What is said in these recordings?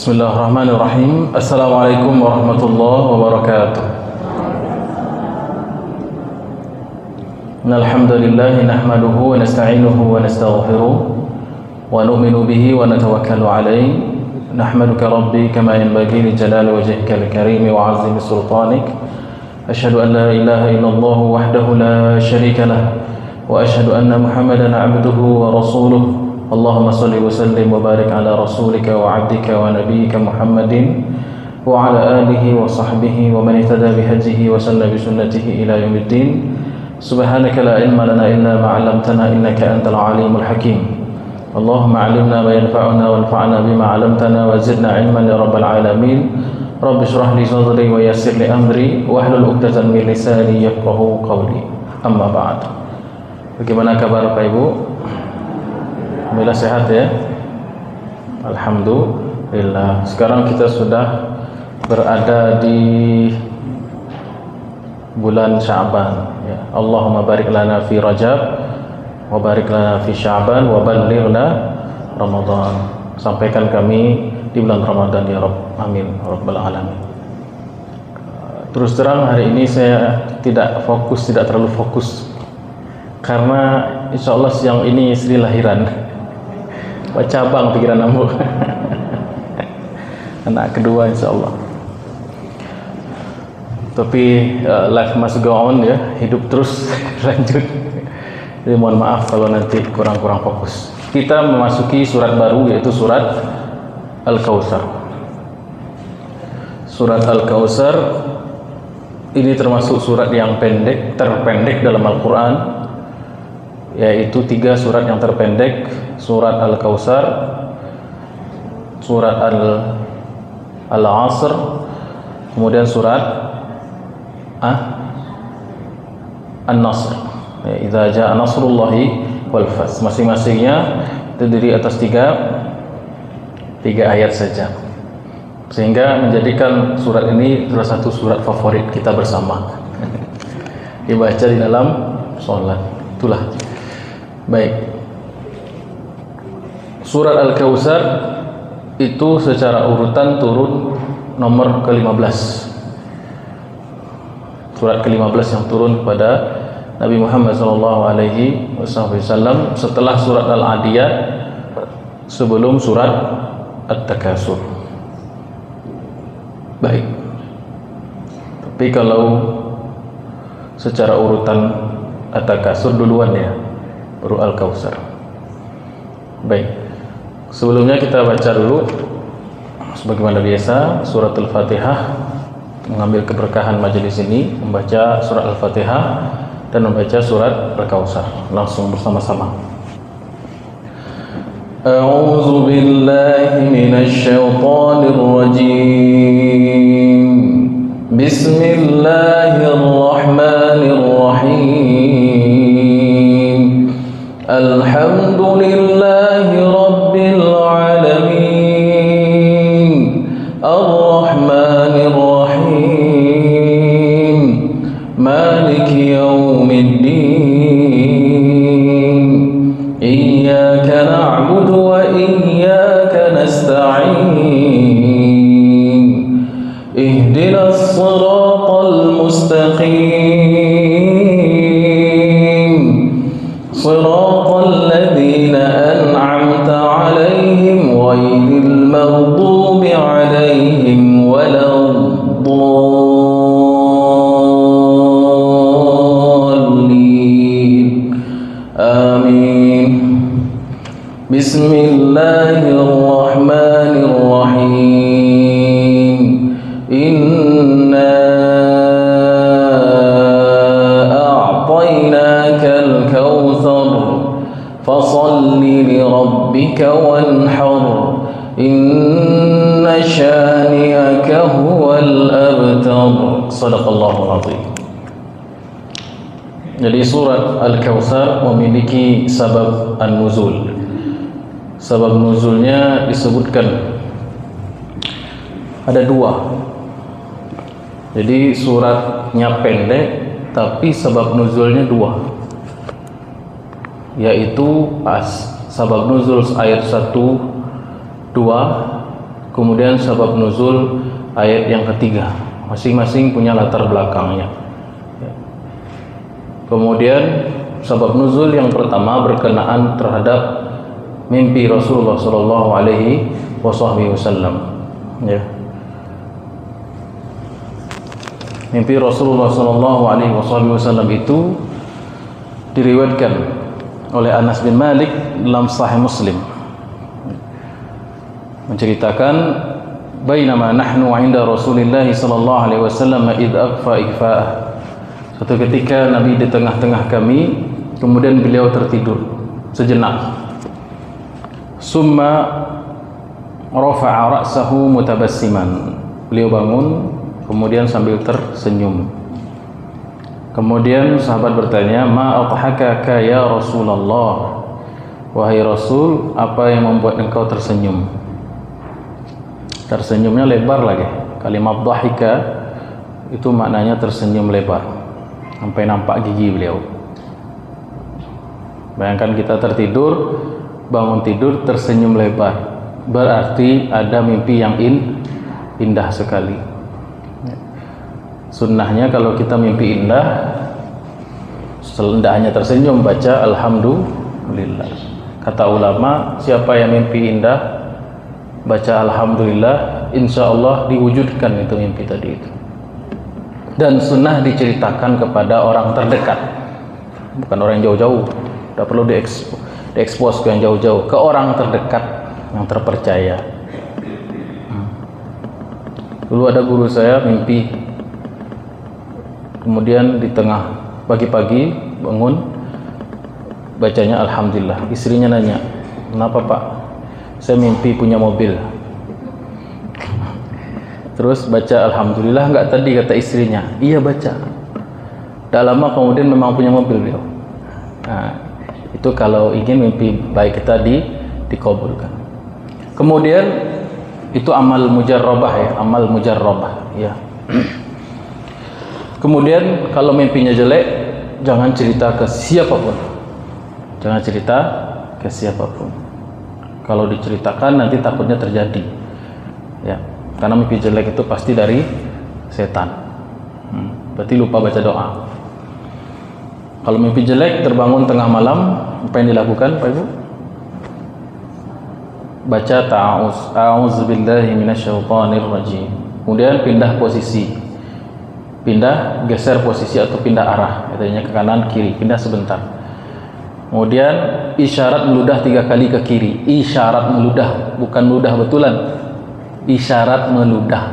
Bismillahirrahmanirrahim. Assalamualaikum warahmatullahi wabarakatuh. Alhamdulillah nahmaduhu wa nasta'inuhu wa nastaghfiruh wa nu'minu bihi wa natawakkalu alayhi. Nahmaduka rabbi kama yanbaghi li jalali wajhika al-karim wa 'azimi sultanik. Asyhadu an la ilaha illallah wahdahu la syarika lah wa asyhadu anna Muhammadan 'abduhu wa rasuluh. Allahumma salli wa sallim wa barik ala rasulika wa abdika wa nabiyyika Muhammadin wa ala alihi wa sahbihi wa man ihtada bihadihi wa sanna bi sunnatihi ila yaumiddin. Subhanaka la ilma lana illa ma 'allamtana innaka antal alimul hakim. Allahumma 'allimna ma yanfa'una wanfa'na bima 'allamtana wa zidna 'ilman ya rabbal alamin. Rabbi shrah li sadri wa yassir li amri wahlul 'uqdatam min lisani yafqahu qawli. Amma ba'd. Bagaimana kabar Bapak Ibu? Alhamdulillah sehat ya. Alhamdulillah. Sekarang kita sudah berada di bulan Sya'ban ya. Allahumma barik lana fi Rajab wa barik lana fi Sya'ban wa ballighna Ramadan. Sampaikan kami di bulan Ramadan ya Rabb. Amin rabbal alamin. Terus terang hari ini saya tidak terlalu fokus karena insyaallah siang ini istri lahiran. Cabang pikiran ambu. Anak kedua insyaallah. Tapi life must go on ya, hidup terus lanjut. Jadi mohon maaf kalau nanti kurang fokus. Kita memasuki surat baru yaitu surat Al-Kautsar. Surat Al-Kautsar ini termasuk surat yang terpendek dalam Al-Quran, yaitu 3 surat yang terpendek: surat Al-Kautsar, surat Al-Asr, kemudian surat An-Nasr. Ya, idza jaa nasrullahi wal fath. Masing-masingnya terdiri atas 3 ayat saja, sehingga menjadikan surat ini salah satu surat favorit kita bersama. Dibaca di dalam sholat. Itulah. Baik. Surat Al-Kautsar itu secara urutan turun nomor ke-15. Surat ke-15 yang turun kepada Nabi Muhammad SAW setelah surat Al-Adiyat, sebelum surat At-Takasur. Baik. Tapi kalau secara urutan At-Takasur duluan ya, baru Al-Kautsar. Baik. Sebelumnya kita baca dulu sebagaimana biasa surat Al-Fatihah, mengambil keberkahan majelis ini, membaca surat Al-Fatihah dan membaca surat Al-Kautsar langsung bersama-sama. A'udzu billahi minasy syaithanir rajim. Bismillahirrahmanirrahim. Alhamdulillahi rabbil alamin. Ar-Rahmanir Rahim. Maliki yaumiddin. Iyyaka na'budu wa iyyaka nasta'in. Ihdinas siratal mustaqim. Siratal ladzina an'amta Bismillahirrahmanirrahim. Inna a'tainakal kautsar fasalli li rabbika wanhar. Inna syani'aka huwal abtar. Shadaqallahul azim. Jadi surat Al-Kautsar memiliki sabab an-nuzul. Sabab nuzulnya disebutkan ada 2. Jadi suratnya pendek tapi sabab nuzulnya 2. Yaitu sabab nuzul ayat 1, 2, kemudian sabab nuzul ayat yang ketiga. Masing-masing punya latar belakangnya. Kemudian sabab nuzul yang pertama berkenaan terhadap mimpi Rasulullah sallallahu alaihi wasallam. Ya. Mimpi Rasulullah sallallahu alaihi wasallam itu diriwayatkan oleh Anas bin Malik dalam Sahih Muslim. Menceritakan bainama nahnu 'inda Rasulillah sallallahu alaihi wasallam id aghfa ighfa'ah. Suatu ketika Nabi di tengah-tengah kami, kemudian beliau tertidur sejenak. Summa rafa'a ra'sahu mutabassiman. Beliau bangun kemudian sambil tersenyum. Kemudian sahabat bertanya, "Ma adhakaka ya Rasulullah?" Wahai Rasul, apa yang membuat engkau tersenyum? Tersenyumnya lebar lagi. Kalimat dhahika itu maknanya tersenyum lebar, sampai nampak gigi beliau. Bayangkan kita tertidur, bangun tidur tersenyum lebar, berarti ada mimpi yang indah sekali. Sunnahnya kalau kita mimpi indah, tidak hanya tersenyum, baca alhamdulillah. Kata ulama, siapa yang mimpi indah baca alhamdulillah, insya Allah diwujudkan itu mimpi tadi itu. Dan sunnah diceritakan kepada orang terdekat, bukan orang yang jauh-jauh. Tidak perlu diekspos ke yang jauh-jauh, ke orang terdekat yang terpercaya. Dulu ada guru saya mimpi, kemudian di tengah pagi-pagi bangun, bacanya alhamdulillah. Istrinya nanya, "Kenapa Pak?" "Saya mimpi punya mobil." Terus baca alhamdulillah enggak tadi, kata istrinya. "Iya baca." Tak lama kemudian memang punya mobil beliau. Nah, itu kalau ingin mimpi baik kita dikabulkan. Kemudian itu amal mujarrabah ya, amal mujarrabah ya. Kemudian kalau mimpinya jelek, jangan cerita ke siapapun. Jangan cerita ke siapapun. Kalau diceritakan nanti takutnya terjadi. Ya, karena mimpi jelek itu pasti dari setan. Berarti lupa baca doa. Kalau mimpi jelek terbangun tengah malam, apa yang dilakukan Pak Ibu? Baca a'udzubillahi minasyaitonirrajim. Kemudian pindah posisi. Geser posisi atau pindah arah, katanya ke kanan kiri, pindah sebentar. Kemudian isyarat meludah 3 kali ke kiri. Isyarat meludah, bukan meludah betulan. Isyarat meludah.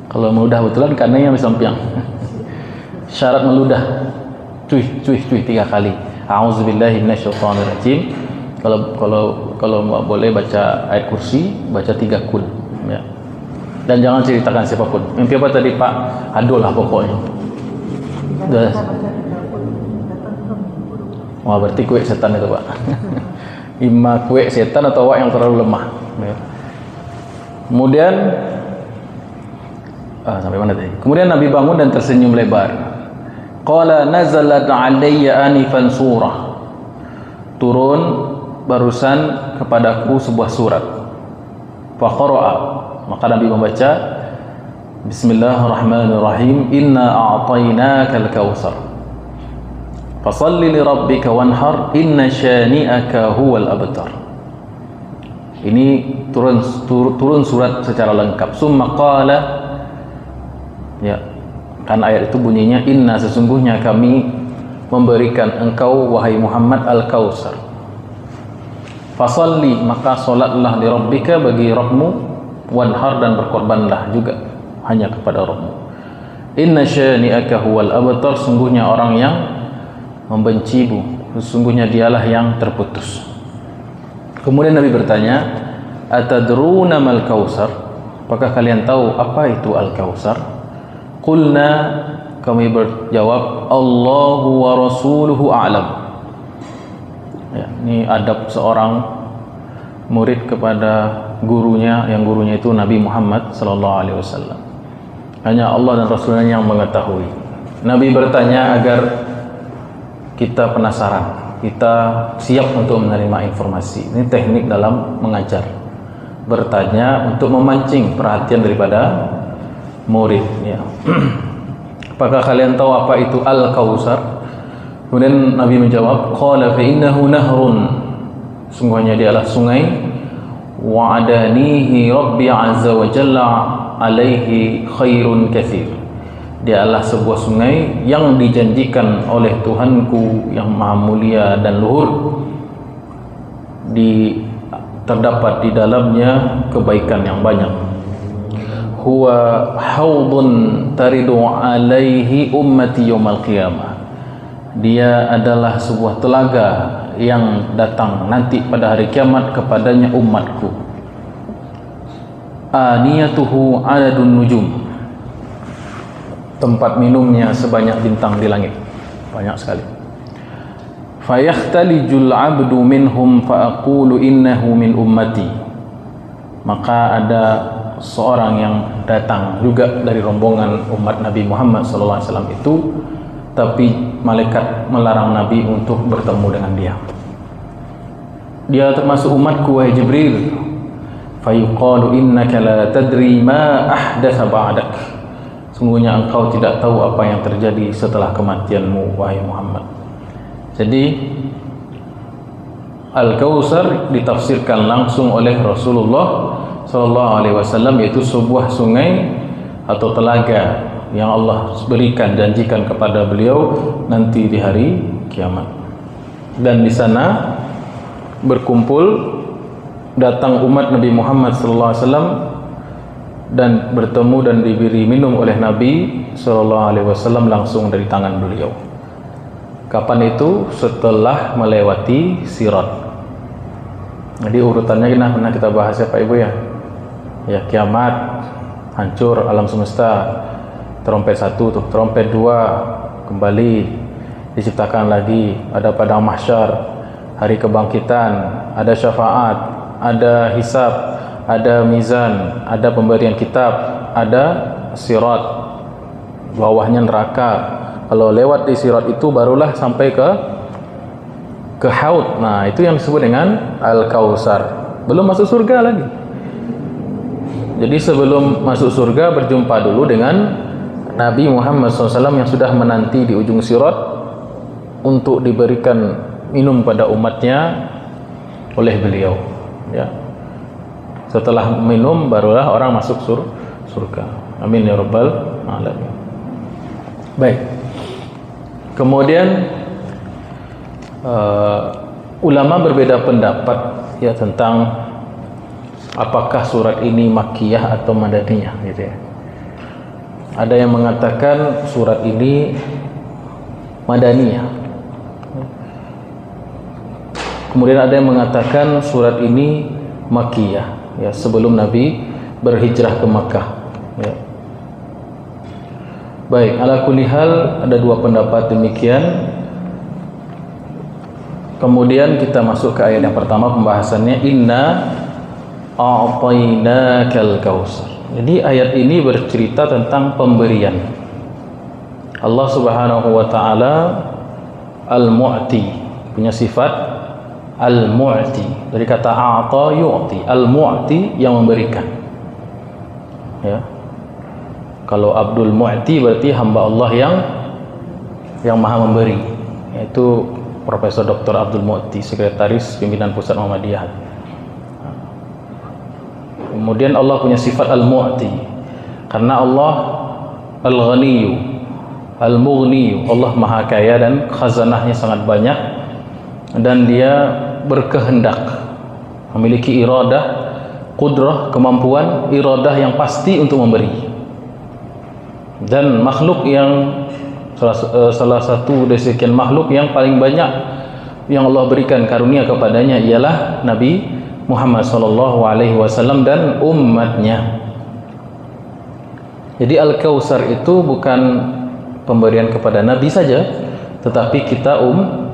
Kalau meludah betulan kanannya bisa sampiang. Isyarat meludah. Cuy 3 kali. A'udzubillahi minasyaitonirrajim. Kalau boleh baca ayat kursi, baca 3 kul ya. Dan jangan ceritakan siapapun. Mimpi apa tadi Pak? Aduh lah pokoknya. Wah, berarti kue setan itu Pak. Ima kue setan atau wak yang terlalu lemah ya. Kemudian sampai mana tadi? Kemudian Nabi bangun dan tersenyum lebar. Qala nazalat alayya anifan surah. Turun barusan kepadaku sebuah surat. Fa qara'a, maka Nabi membaca Bismillahirrahmanirrahim. Inna a'tainakal kautsar fasalli li rabbika wanhar inna syani'aka huwal abtar. Ini turun surat secara lengkap. Summa qala, ya, kan ayat itu bunyinya inna, sesungguhnya kami memberikan engkau wahai Muhammad al-Kautsar. Fasalli, maka solatlah li rabbika, bagi Rabbmu, wanhar, dan berkorbanlah juga hanya kepada Rabbmu. Inna syani'aka huwal abtar, sungguhnya orang yang membencimu, sesungguhnya dialah yang terputus. Kemudian Nabi bertanya, atadruna mal kausar, apakah kalian tahu apa itu al-kausar? Qulna, kami berjawab, Allahu wa rasuluhu a'lam. Ya, ini adab seorang murid kepada gurunya, yang gurunya itu Nabi Muhammad SAW. Hanya Allah dan Rasulnya yang mengetahui. Nabi bertanya agar kita penasaran, kita siap untuk menerima informasi. Ini teknik dalam mengajar. Bertanya untuk memancing perhatian daripada murid. Ya. Apakah kalian tahu apa itu al-kausar? Kemudian Nabi menjawab, qala fa innahu nahrun, sungguhnya dia adalah sungai, wa adanihi rabbi azza wa jalla alaihi khairun katsir, dia adalah sebuah sungai yang dijanjikan oleh Tuhanku yang maha mulia dan luhur, terdapat di dalamnya kebaikan yang banyak. Huwa haudun taridu alaihi ummati yaumal qiyamah, dia adalah sebuah telaga yang datang nanti pada hari kiamat kepadanya umatku. Aniyatuhu adadun nujum, tempat minumnya sebanyak bintang di langit, banyak sekali. Fayakhtalijul abdu minhum faaqulu innahu min ummati, maka ada seorang yang datang juga dari rombongan umat Nabi Muhammad SAW itu, tapi malaikat melarang Nabi untuk bertemu dengan dia. Dia termasuk umatku, wahai Jibril. Fayuqalu innaka la tadri ma ahdatha ba'dak, sungguhnya engkau tidak tahu apa yang terjadi setelah kematianmu, wahai Muhammad. Jadi Al-Kausar ditafsirkan langsung oleh Rasulullah SAW, yaitu sebuah sungai atau telaga yang Allah berikan, janjikan kepada beliau nanti di hari kiamat. Dan di sana berkumpul, datang umat Nabi Muhammad SAW dan bertemu dan diberi minum oleh Nabi SAW langsung dari tangan beliau. Kapan itu? Setelah melewati Sirat. Jadi urutannya pernah kita bahas ya Pak Ibu ya. Ya, kiamat, hancur alam semesta. Trompet 1 tuh, trompet 2 kembali diciptakan lagi, ada padang mahsyar, hari kebangkitan, ada syafaat, ada hisab, ada mizan, ada pemberian kitab, ada sirat, bawahnya neraka. Kalau lewat di sirat itu barulah sampai ke haud. Nah, itu yang disebut dengan Al-Kausar. Belum masuk surga lagi. Jadi sebelum masuk surga berjumpa dulu dengan Nabi Muhammad SAW yang sudah menanti di ujung sirat untuk diberikan minum pada umatnya oleh beliau. Ya. Setelah minum barulah orang masuk surga. Amin ya rabbal alamin. Baik. Kemudian ulama berbeda pendapat ya tentang apakah surat ini makkiyah atau madaniyah gitu ya. Ada yang mengatakan surat ini madaniyah. Kemudian ada yang mengatakan surat ini makkiyah, ya, sebelum Nabi berhijrah ke Makkah. Ya. Baik, ala kulli hal ada dua pendapat demikian. Kemudian kita masuk ke ayat yang pertama pembahasannya, inna a'tainakal kausar. Jadi ayat ini bercerita tentang pemberian. Allah Subhanahu wa taala Al-Mu'ti, punya sifat Al-Mu'ti. Dari kata a'ta yu'ti, Al-Mu'ti yang memberikan. Ya. Kalau Abdul Mu'ti berarti hamba Allah yang Maha memberi. Yaitu Profesor Dr. Abdul Mu'ti, sekretaris pimpinan Pusat Muhammadiyah. Kemudian Allah punya sifat Al-Mu'ti, karena Allah Al-Ghaniyu, Al-Mughniyu, Allah Maha Kaya dan khazanahnya sangat banyak, dan dia berkehendak memiliki iradah, qudrah, kemampuan, iradah yang pasti untuk memberi. Dan makhluk yang salah satu dari sekian makhluk yang paling banyak yang Allah berikan karunia kepadanya ialah Nabi Muhammad SAW dan umatnya. Jadi Al-Kautsar itu bukan pemberian kepada Nabi saja, tetapi kita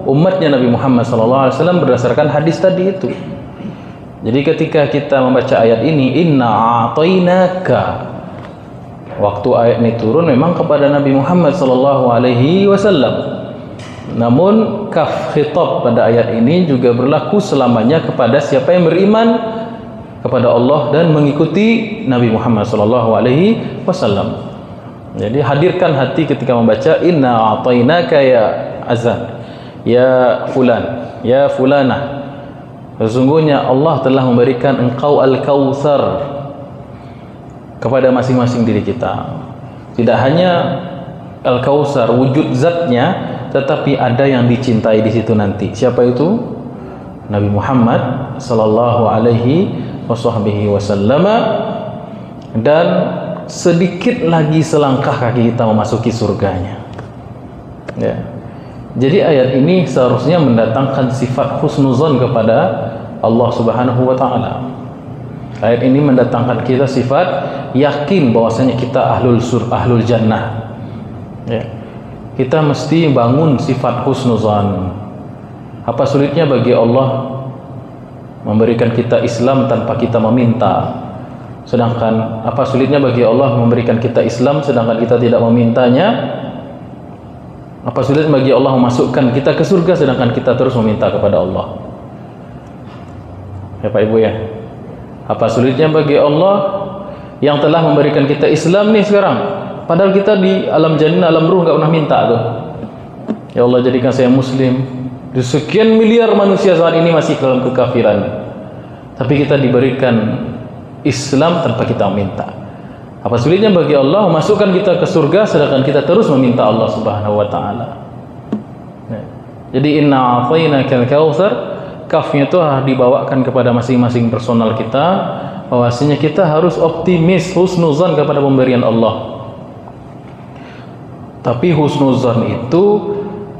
umatnya Nabi Muhammad SAW berdasarkan hadis tadi itu. Jadi ketika kita membaca ayat ini, inna a'tainaka, waktu ayat ini turun memang kepada Nabi Muhammad SAW. Namun kaf khitab pada ayat ini juga berlaku selamanya kepada siapa yang beriman kepada Allah dan mengikuti Nabi Muhammad SAW. Jadi hadirkan hati ketika membaca inna a'tainaka ya azan, ya fulan, ya fulanah. Sesungguhnya Allah telah memberikan engkau Al-Kautsar kepada masing-masing diri kita. Tidak hanya Al-Kautsar wujud zatnya, tetapi ada yang dicintai di situ nanti. Siapa itu? Nabi Muhammad sallallahu alaihi wasallam. Dan sedikit lagi selangkah kaki kita memasuki surganya. Ya. Jadi ayat ini seharusnya mendatangkan sifat husnuzon kepada Allah Subhanahu wa taala. Ayat ini mendatangkan kita sifat yakin bahwasanya kita ahlul jannah. Ya. Kita mesti bangun sifat husnuzon. Apa sulitnya bagi Allah memberikan kita Islam tanpa kita meminta? Sedangkan apa sulitnya bagi Allah memberikan kita Islam sedangkan kita tidak memintanya? Apa sulit bagi Allah memasukkan kita ke surga sedangkan kita terus meminta kepada Allah? Ya Pak Ibu ya. Apa sulitnya bagi Allah yang telah memberikan kita Islam nih sekarang, padahal kita di alam jannah, alam ruh nggak pernah minta tuh. Ya Allah jadikan saya muslim. Di sekian miliar manusia saat ini masih dalam kekafiran, tapi kita diberikan Islam tanpa kita minta. Apa sulitnya bagi Allah memasukkan kita ke surga sedangkan kita terus meminta Allah Subhanahu wa taala. Jadi inna a'tainakal kautsar, kafnya itu dibawakan kepada masing-masing personal kita, bahwasanya kita harus optimis, husnuzan kepada pemberian Allah. Tapi husnuzan itu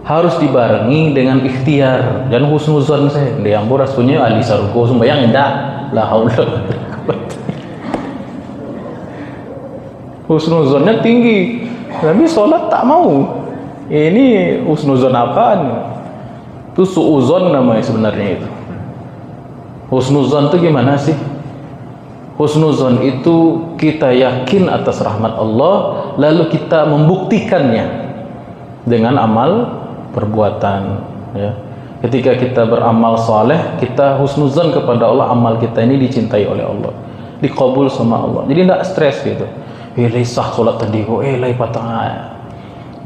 harus dibarengi dengan ikhtiar. Dan husnuzan saya yang boras punya ahli saruko sembayang enggak la haula. Husnuzonnya tinggi, tapi sholat tak mau. Ini husnuzon apaan? Itu suuzon namanya sebenarnya itu. Husnuzon itu gimana sih? Husnuzon itu kita yakin atas rahmat Allah, lalu kita membuktikannya dengan amal perbuatan. Ya. Ketika kita beramal saleh, kita husnuzon kepada Allah, amal kita ini dicintai oleh Allah, dikabul sama Allah. Jadi tidak stres gitu. Sah solat tadi kok lai patah.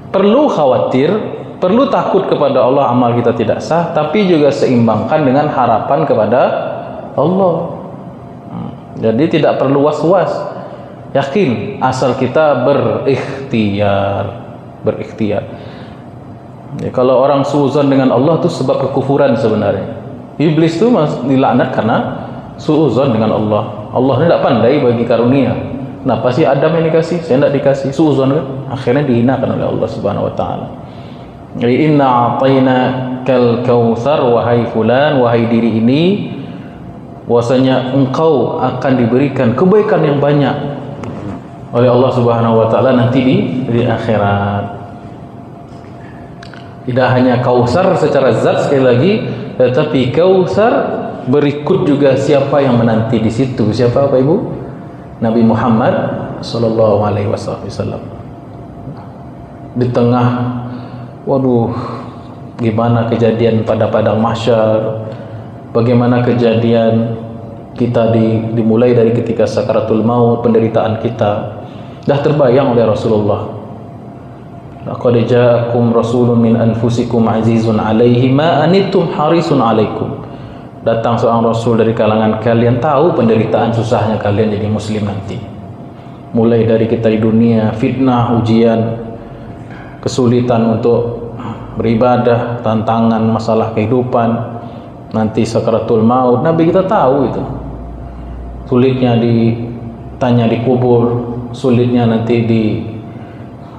Perlu khawatir, perlu takut kepada Allah amal kita tidak sah, tapi juga seimbangkan dengan harapan kepada Allah. Jadi tidak perlu was-was. Yakin asal kita berikhtiar. Ya, kalau orang suuzon dengan Allah itu sebab kekufuran sebenarnya. Iblis itu dilaknat karena suuzon dengan Allah. Allah ini tidak pandai bagi karunia. Kenapa sih Adam yang dikasih, saya tidak dikasih? Suuzon kan? Akhirnya dihinakan oleh Allah Subhanahu wa taala. Jadi inna a'tainakal kautsar, wahai fulan, wahai diri ini, bahwasanya engkau akan diberikan kebaikan yang banyak oleh Allah Subhanahu wa taala nanti di akhirat. Tidak hanya kautsar secara zat sekali lagi, tetapi kautsar berikut juga siapa yang menanti di situ. Siapa Bapak Ibu? Nabi Muhammad sallallahu alaihi wasallam. Di tengah, waduh, gimana kejadian pada padang mahsyar, bagaimana kejadian kita dimulai dari ketika sakaratul maut, penderitaan kita dah terbayang oleh Rasulullah. Laqad ja'akum rasulun min anfusikum azizun 'alaihi ma anittum harisun 'alaikum. Datang seorang rasul dari kalangan kalian, tahu penderitaan susahnya kalian jadi muslim nanti. Mulai dari kita di dunia, fitnah, ujian, kesulitan untuk beribadah, tantangan, masalah kehidupan, nanti sakaratul maut. Nabi kita tahu itu. Sulitnya ditanya di kubur, sulitnya nanti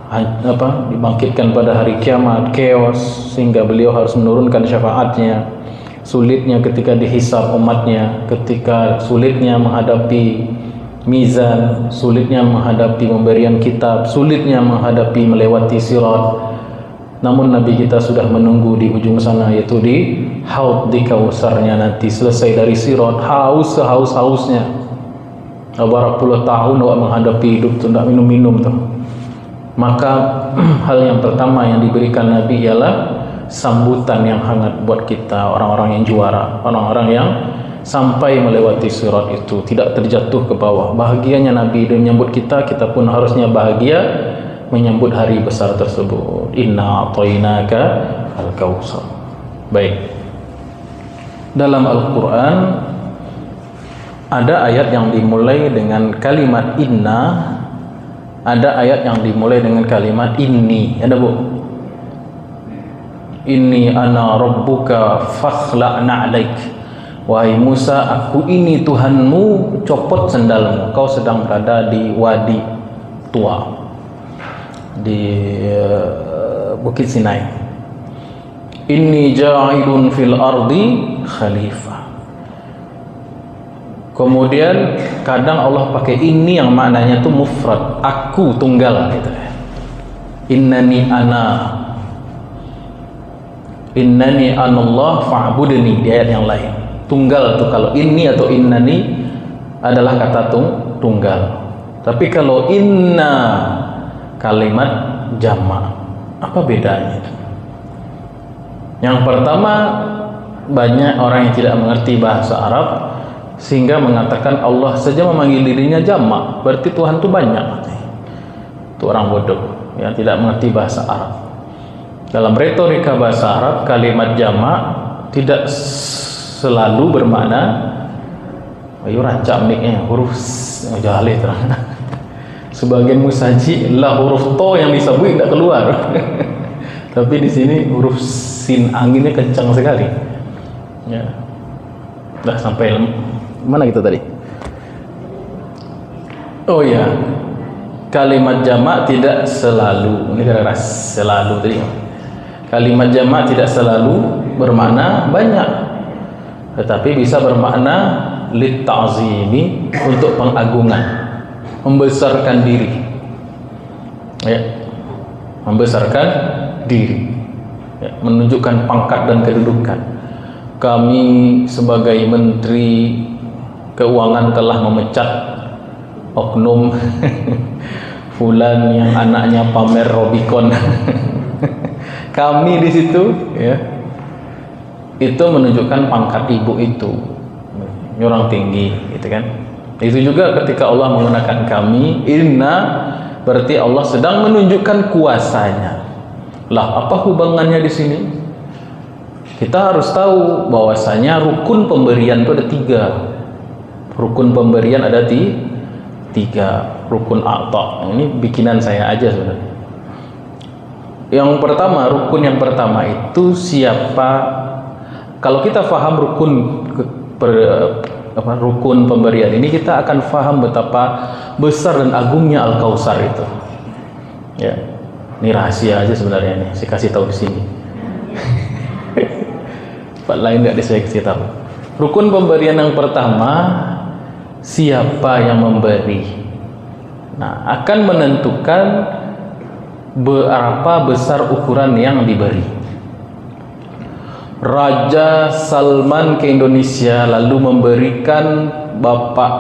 dibangkitkan pada hari kiamat, chaos, sehingga beliau harus menurunkan syafaatnya. Sulitnya ketika dihisab umatnya, ketika sulitnya menghadapi mizan, sulitnya menghadapi pemberian kitab, sulitnya menghadapi melewati sirat. Namun Nabi kita sudah menunggu di ujung sana, yaitu di haud, di kausarnya nanti. Selesai dari sirat, haus sehaus-hausnya, berapa puluh tahun awak menghadapi hidup tu, tak minum-minum tu. Maka hal yang pertama yang diberikan Nabi ialah sambutan yang hangat buat kita, orang-orang yang juara, orang-orang yang sampai melewati sirat itu, tidak terjatuh ke bawah. Bahagianya Nabi menyambut kita, kita pun harusnya bahagia menyambut hari besar tersebut. Inna a'tainaka al-kautsar. Baik. Dalam Al-Quran ada ayat yang dimulai dengan kalimat inna, ada ayat yang dimulai dengan kalimat inni. Ada bu? Inni ana rabbuka fakhla'na 'alaik. Wahai Musa, aku ini Tuhanmu, copot sendalmu. Kau sedang berada di wadi tua, di Bukit Sinai. Inni ja'ilun fil ardi khalifah. Kemudian kadang Allah pakai ini yang maknanya itu mufrad, aku tunggal gitu. Innani anallah fa'budni, di ayat yang lain. Tunggal tuh kalau ini atau innani adalah kata tunggal. Tapi kalau inna kalimat jamak. Apa bedanya itu? Yang pertama, banyak orang yang tidak mengerti bahasa Arab sehingga mengatakan Allah saja memanggil dirinya jamak, berarti Tuhan itu banyak. Itu orang bodoh yang tidak mengerti bahasa Arab. Dalam retorika bahasa Arab, kalimat jamak tidak selalu bermakna ayo rancak miknya huruf jalih terang. Sebagian musaji lah huruf to yang disebut tidak keluar. Tapi di sini huruf sin anginnya kencang sekali. Ya. Dah sampai mana kita tadi? Oh ya. Kalimat jamak tidak selalu, ini kira-kira selalu tadi. Kalimat jamak tidak selalu bermakna banyak, tetapi bisa bermakna lit ta'zimi, untuk pengagungan, membesarkan diri. Ya. Membesarkan diri. Ya. Menunjukkan pangkat dan kedudukan. Kami sebagai Menteri Keuangan telah memecat oknum fulan yang anaknya pamer Robicon. Kami di situ, ya, itu menunjukkan pangkat ibu itu, orang tinggi, gitu kan. Itu juga ketika Allah menggunakan kami, inna, berarti Allah sedang menunjukkan kuasanya. Lah, apa hubungannya di sini? Kita harus tahu bahwasanya rukun pemberian itu ada 3. Rukun pemberian ada 3. Rukun a'ta. Ini bikinan saya aja sebenarnya. Yang pertama, rukun yang pertama itu siapa? Kalau kita faham rukun pemberian ini, kita akan faham betapa besar dan agungnya Al-Kautsar itu. Ya, ini rahasia aja sebenarnya nih. Saya kasih tahu di sini. Tempat lain nggak saya kasih tahu. Rukun pemberian yang pertama, siapa yang memberi? Nah, akan menentukan berapa besar ukuran yang diberi. Raja Salman ke Indonesia lalu memberikan Bapak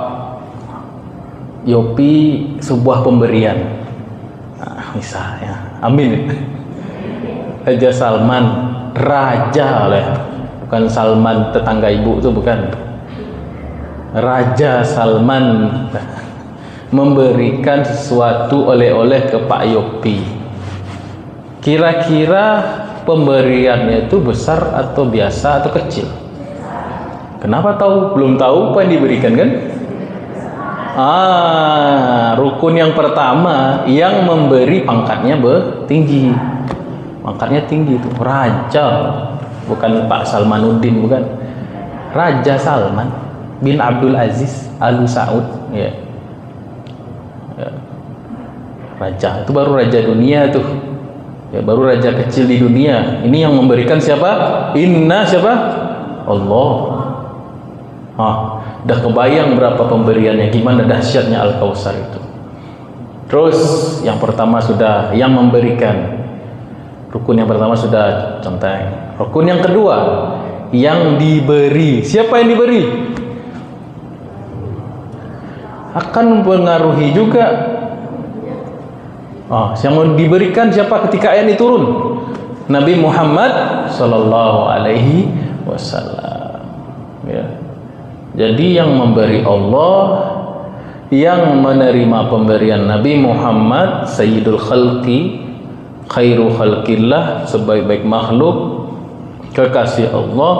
Yopi sebuah pemberian. Nah, misalnya, amin. Raja Salman, raja oleh, bukan Salman tetangga ibu itu, bukan. Raja Salman memberikan sesuatu oleh-oleh ke Pak Yopi. Kira-kira pemberiannya itu besar atau biasa atau kecil? Kenapa tahu? Belum tahu apa yang diberikan kan? Rukun yang pertama yang memberi pangkatnya tinggi. Pangkatnya tinggi itu raja, bukan Pak Salmanuddin, bukan. Raja Salman bin Abdul Aziz Al Saud, ya. Ya. Raja itu baru raja dunia tuh, ya, baru raja kecil di dunia. Ini yang memberikan siapa? Inna siapa? Allah. Udah kebayang berapa pemberiannya, gimana dahsyatnya Al-Kautsar itu. Terus yang pertama sudah yang memberikan, rukun yang pertama sudah centang. Rukun yang kedua yang diberi. Siapa yang diberi? Akan mempengaruhi juga. Yang mau diberikan siapa ketika ayat ini turun? Nabi Muhammad sallallahu alaihi wasallam. Ya. Jadi yang memberi Allah, yang menerima pemberian Nabi Muhammad Sayyidul Khalqi, khairu khalqillah, sebaik-baik makhluk, kekasih Allah,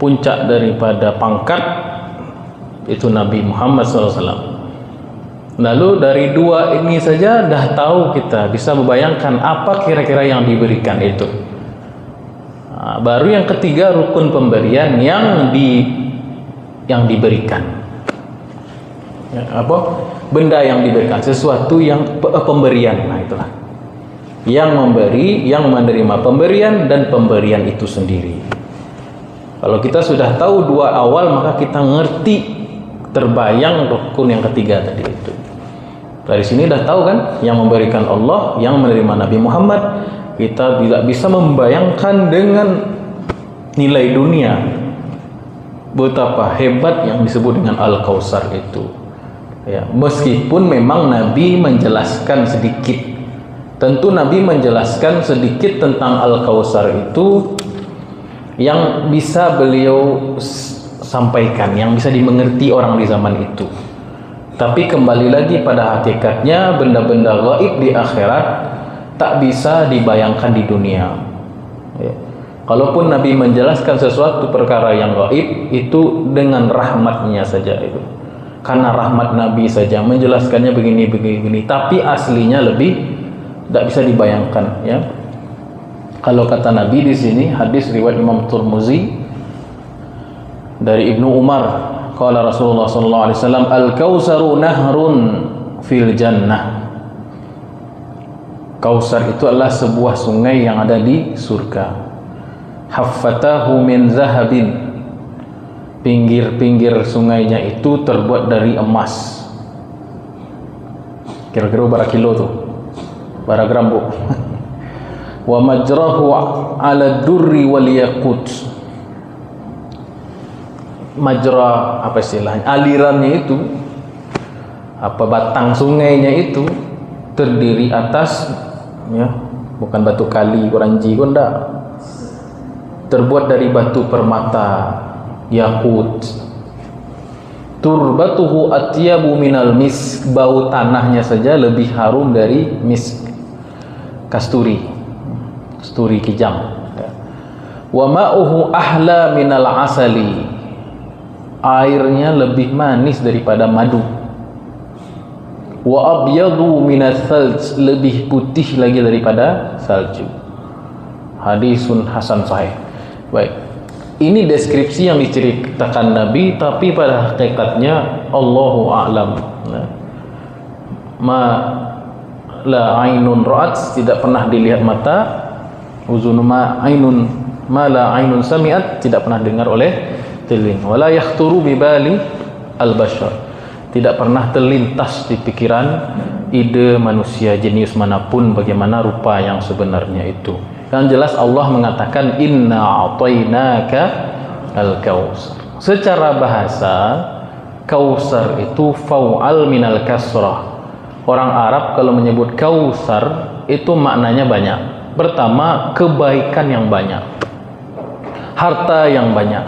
puncak daripada pangkat itu Nabi Muhammad SAW. Lalu dari dua ini saja dah tahu, kita bisa membayangkan apa kira-kira yang diberikan itu. Baru yang ketiga rukun pemberian yang diberikan. Ya, apa? Benda yang diberikan, sesuatu yang pemberian. Nah, itulah. Yang memberi, yang menerima pemberian, dan pemberian itu sendiri. Kalau kita sudah tahu dua awal, maka kita ngerti, terbayang rukun yang ketiga tadi itu. Dari sini dah tahu kan, yang memberikan Allah, yang menerima Nabi Muhammad. Kita tidak bisa membayangkan dengan nilai dunia betapa hebat yang disebut dengan Al-Kautsar itu. Ya, meskipun memang Nabi menjelaskan sedikit. Tentu Nabi menjelaskan sedikit tentang Al-Kautsar itu yang bisa beliau sampaikan, yang bisa dimengerti orang di zaman itu. Tapi kembali lagi pada hakikatnya, benda-benda gaib di akhirat tak bisa dibayangkan di dunia. Ya. Kalaupun Nabi menjelaskan sesuatu perkara yang gaib, itu dengan rahmatnya saja itu. Karena rahmat Nabi saja menjelaskannya begini. Tapi aslinya lebih tidak bisa dibayangkan, ya. Kalau kata Nabi di sini, hadis riwayat Imam Tirmizi dari Ibnu Umar, qala Rasulullah sallallahu alaihi wasallam, al-Kautsaru nahrun fil jannah. Kautsar itu adalah sebuah sungai yang ada di surga. Haffatahu min zahabin. Pinggir-pinggir sungainya itu terbuat dari emas. Kira-kira berapa kilo tuh? Berapa gram, Bu? Wa majrahu ala durri wal yaqut. Majra, apa istilahnya? Alirannya itu, apa batang sungainya itu terdiri atas, ya, bukan batu kali, Kuranji, enggak. Terbuat dari batu permata, yakut. Turbatuhu atyabu minal misk. Bau tanahnya saja lebih harum dari misk. Kasturi kijang. Wa ma'uhu ahla minal asali. Airnya lebih manis daripada madu. Wa abyadu minal thalj. Lebih putih lagi daripada salju. Hadisun hasan sahih. Baik, ini deskripsi yang diceritakan Nabi, tapi pada hakikatnya Allahu a'lam. Ma la ainun ra'at, tidak pernah dilihat mata. Uzun ma la ainun sami'at, tidak pernah dengar oleh telinga. Wala yakhturu bi bali al-bashar, tidak pernah terlintas di pikiran ide manusia jenius manapun bagaimana rupa yang sebenarnya itu. Yang jelas Allah mengatakan inna a'tainaka al-kautsar. Secara bahasa, Kautsar itu fau'al minal kasrah. Orang Arab kalau menyebut Kautsar itu maknanya banyak. Pertama, kebaikan yang banyak, harta yang banyak,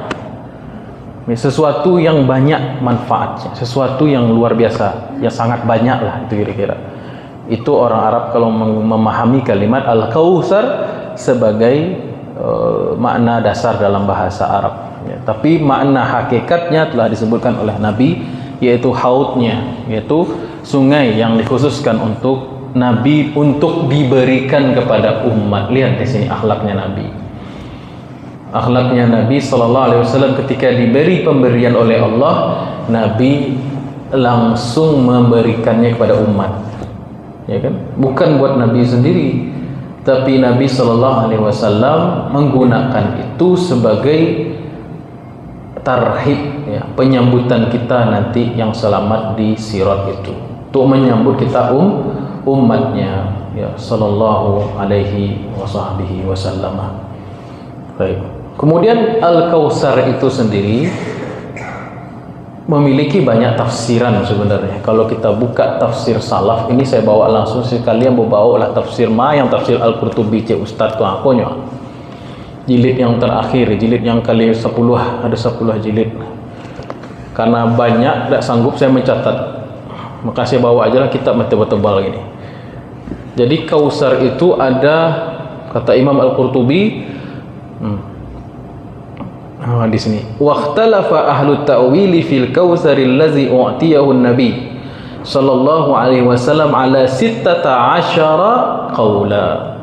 sesuatu yang banyak manfaatnya, sesuatu yang luar biasa, yang sangat banyak lah, itu kira-kira. Itu orang Arab kalau memahami kalimat Al-Kautsar sebagai makna dasar dalam bahasa Arab, ya. Tapi makna hakikatnya telah disebutkan oleh Nabi, yaitu hautnya, yaitu sungai yang dikhususkan untuk Nabi untuk diberikan kepada umat. Lihat di sini akhlaknya Nabi. Akhlaknya Nabi sallallahu alaihi wasallam ketika diberi pemberian oleh Allah, Nabi langsung memberikannya kepada umat. Ya kan? Bukan buat Nabi sendiri, tapi Nabi sallallahu alaihi wasallam menggunakan itu sebagai tarhib, ya, penyambutan kita nanti yang selamat di sirat itu. Untuk menyambut kita umatnya, ya, sallallahu alaihi wasallam. Baik. Kemudian Al-Kautsar itu sendiri memiliki banyak tafsiran sebenarnya. Kalau kita buka tafsir salaf, ini saya bawa langsung sekalian bawa lah tafsir yang tafsir Al-Qurtubi cik Ustaz tu akonya. Jilid yang terakhir, jilid yang kali 10, ada 10 jilid. Karena banyak tak sanggup saya mencatat. Maka saya bawa aja lah kitab tebal-tebal gini. Jadi Kautsar itu ada, kata Imam Al-Qurtubi, di sini, waqtalafa ahlu ta'wili fil kautsaril ladzi u'tiyahu an-nabi sallallahu alaihi wasallam ala 16 qaula.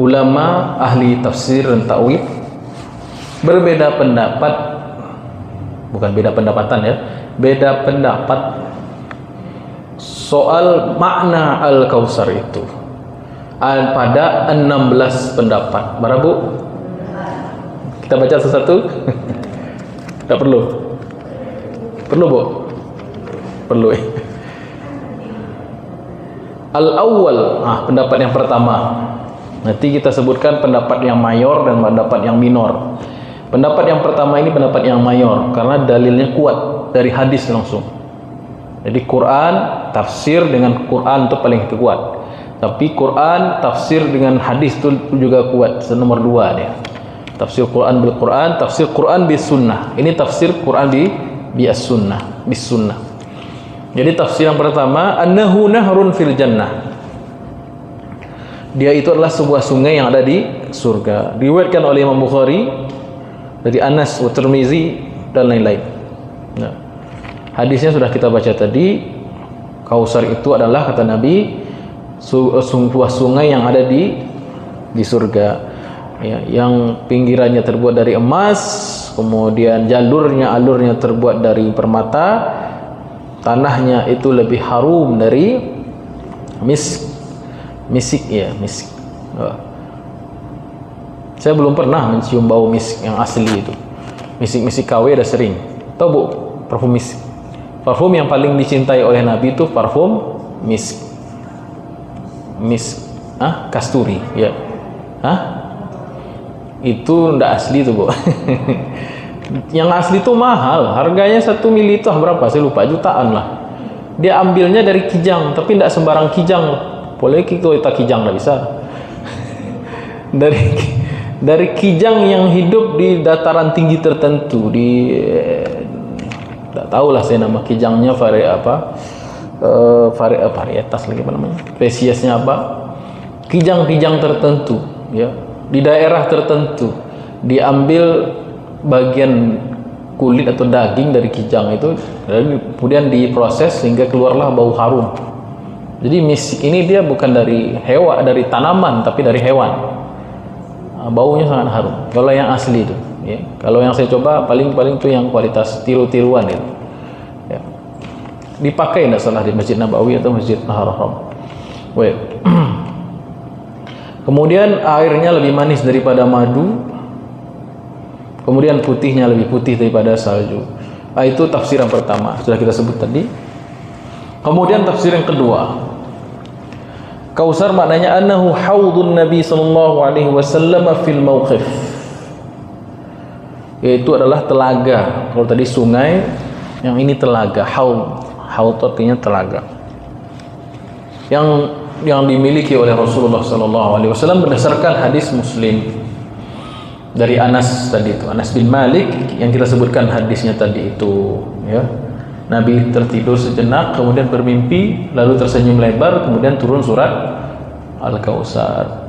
Ulama ahli tafsir dan ta'wil berbeda pendapat, bukan beda pendapatan ya, beda pendapat soal makna Al-Kautsar itu. Pada 16 pendapat. Berapa, Bu? Kita baca satu-satu? Tak perlu? Perlu, Bu? Perlu. Al-awwal, pendapat yang pertama. Nanti kita sebutkan pendapat yang mayor dan pendapat yang minor. Pendapat yang pertama ini pendapat yang mayor karena dalilnya kuat dari hadis langsung. Jadi Quran, tafsir dengan Quran itu paling kuat. Tapi Quran, tafsir dengan hadis itu juga kuat. Nomor 2 dia. Tafsir Quran bil Quran, tafsir Quran bis sunnah. Ini tafsir Quran bi as-sunnah, bis sunnah. Jadi tafsir yang pertama, annahu nahrun fil jannah. Dia itu adalah sebuah sungai yang ada di surga. Diriwayatkan oleh Imam Bukhari dari Anas wa Tirmizi dan lain-lain. Nah, hadisnya sudah kita baca tadi. Kautsar itu adalah, kata Nabi, sebuah sungai yang ada di surga. Ya, yang pinggirannya terbuat dari emas, kemudian alurnya terbuat dari permata, tanahnya itu lebih harum dari misik ya, misik. Saya belum pernah mencium bau misik yang asli itu. Misik KW ada sering. Tahu, Bu, parfum misik. Parfum yang paling dicintai oleh Nabi itu parfum misik. Kasturi, ya. Itu ndak asli tuh, Bu. Yang asli itu mahal, harganya 1 mili itu berapa? Saya lupa, jutaan lah. Dia ambilnya dari kijang, tapi ndak sembarang kijang. Boleh kita kijang ndak bisa. dari kijang yang hidup di dataran tinggi tertentu, ndak tahulah saya nama kijangnya varietas lagi apa namanya? Spesiesnya apa? Kijang-kijang tertentu, ya. Di daerah tertentu diambil bagian kulit atau daging dari kijang itu, dan kemudian diproses sehingga keluarlah bau harum. Jadi misik ini dia bukan dari dari tanaman, tapi dari hewan. Baunya sangat harum kalau yang asli itu, ya. Kalau yang saya coba paling itu yang kualitas tiru-tiruan itu, ya. Dipakai tidak salah di Masjid Nabawi atau Masjid Haram. Kemudian airnya lebih manis daripada madu. Kemudian putihnya lebih putih daripada salju. Itu tafsir yang pertama, sudah kita sebut tadi. Kemudian tafsir yang kedua, Kautsar maknanya annahu haudun Nabi sallallahu alaihi wasallam fil mauqif. Yaitu adalah telaga. Kalau tadi sungai, yang ini telaga. Haud artinya telaga. Yang dimiliki oleh Rasulullah SAW berdasarkan hadis Muslim dari Anas tadi itu, Anas bin Malik yang kita sebutkan hadisnya tadi itu, ya. Nabi tertidur sejenak, kemudian bermimpi, lalu tersenyum lebar, kemudian turun surat Al-Kautsar.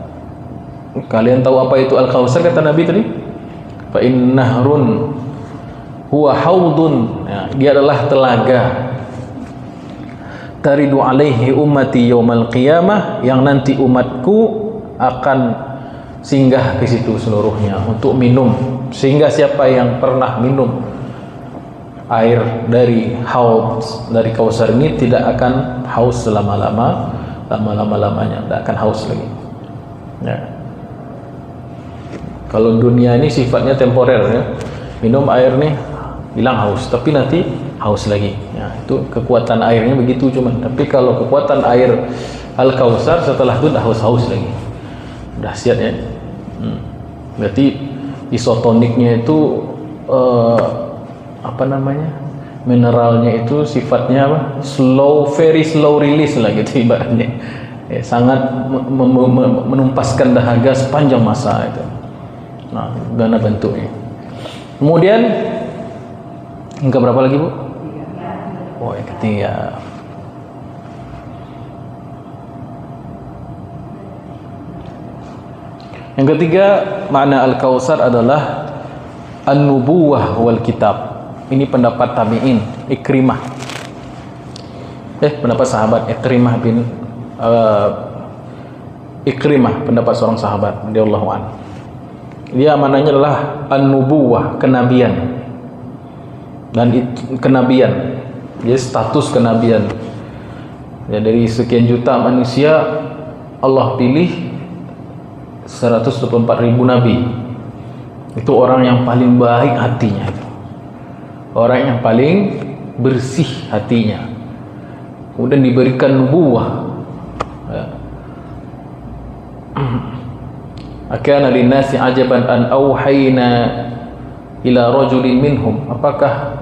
Kalian tahu apa itu Al-Kautsar, kata Nabi tadi? Fa innahrun huwa haudun, ya, dia adalah telaga. Taridu alaihi ummati yaumal qiyamah, yang nanti umatku akan singgah ke situ seluruhnya untuk minum, sehingga siapa yang pernah minum air dari haud, dari Kausar ini tidak akan haus lama-lamanya, tidak akan haus lagi ya. Kalau dunia ini sifatnya temporer ya, minum air nih hilang haus, tapi nanti haus lagi ya. Itu kekuatan airnya begitu cuman. Tapi kalau kekuatan air Al-Kausar setelah itu dah haus lagi, dahsyat ya. Berarti isotoniknya itu apa namanya, mineralnya itu sifatnya apa? Very slow release lah gitu ibaratnya ya, sangat menumpaskan dahaga sepanjang masa itu. Nah, gana bentuknya. Kemudian yang berapa lagi Bu? Oh, yang ketiga. Yang ketiga, makna Al-Kausar adalah An-Nubuwah wal Kitab. Ini pendapat tabi'in, Ikrimah. Pendapat sahabat Ikrimah bin Ikrimah, pendapat seorang sahabat radhiyallahu anhu. Dia maknanya adalah An-Nubuwah, kenabian. Dan kenabian, jadi status kenabian. Ya, dari sekian juta manusia Allah pilih 124.000 nabi. Itu orang yang paling baik hatinya itu. Orang yang paling bersih hatinya. Kemudian diberikan nubuwah. Ya. Akana linnasi ajaban an auhayna ila rajulin minhum. Apakah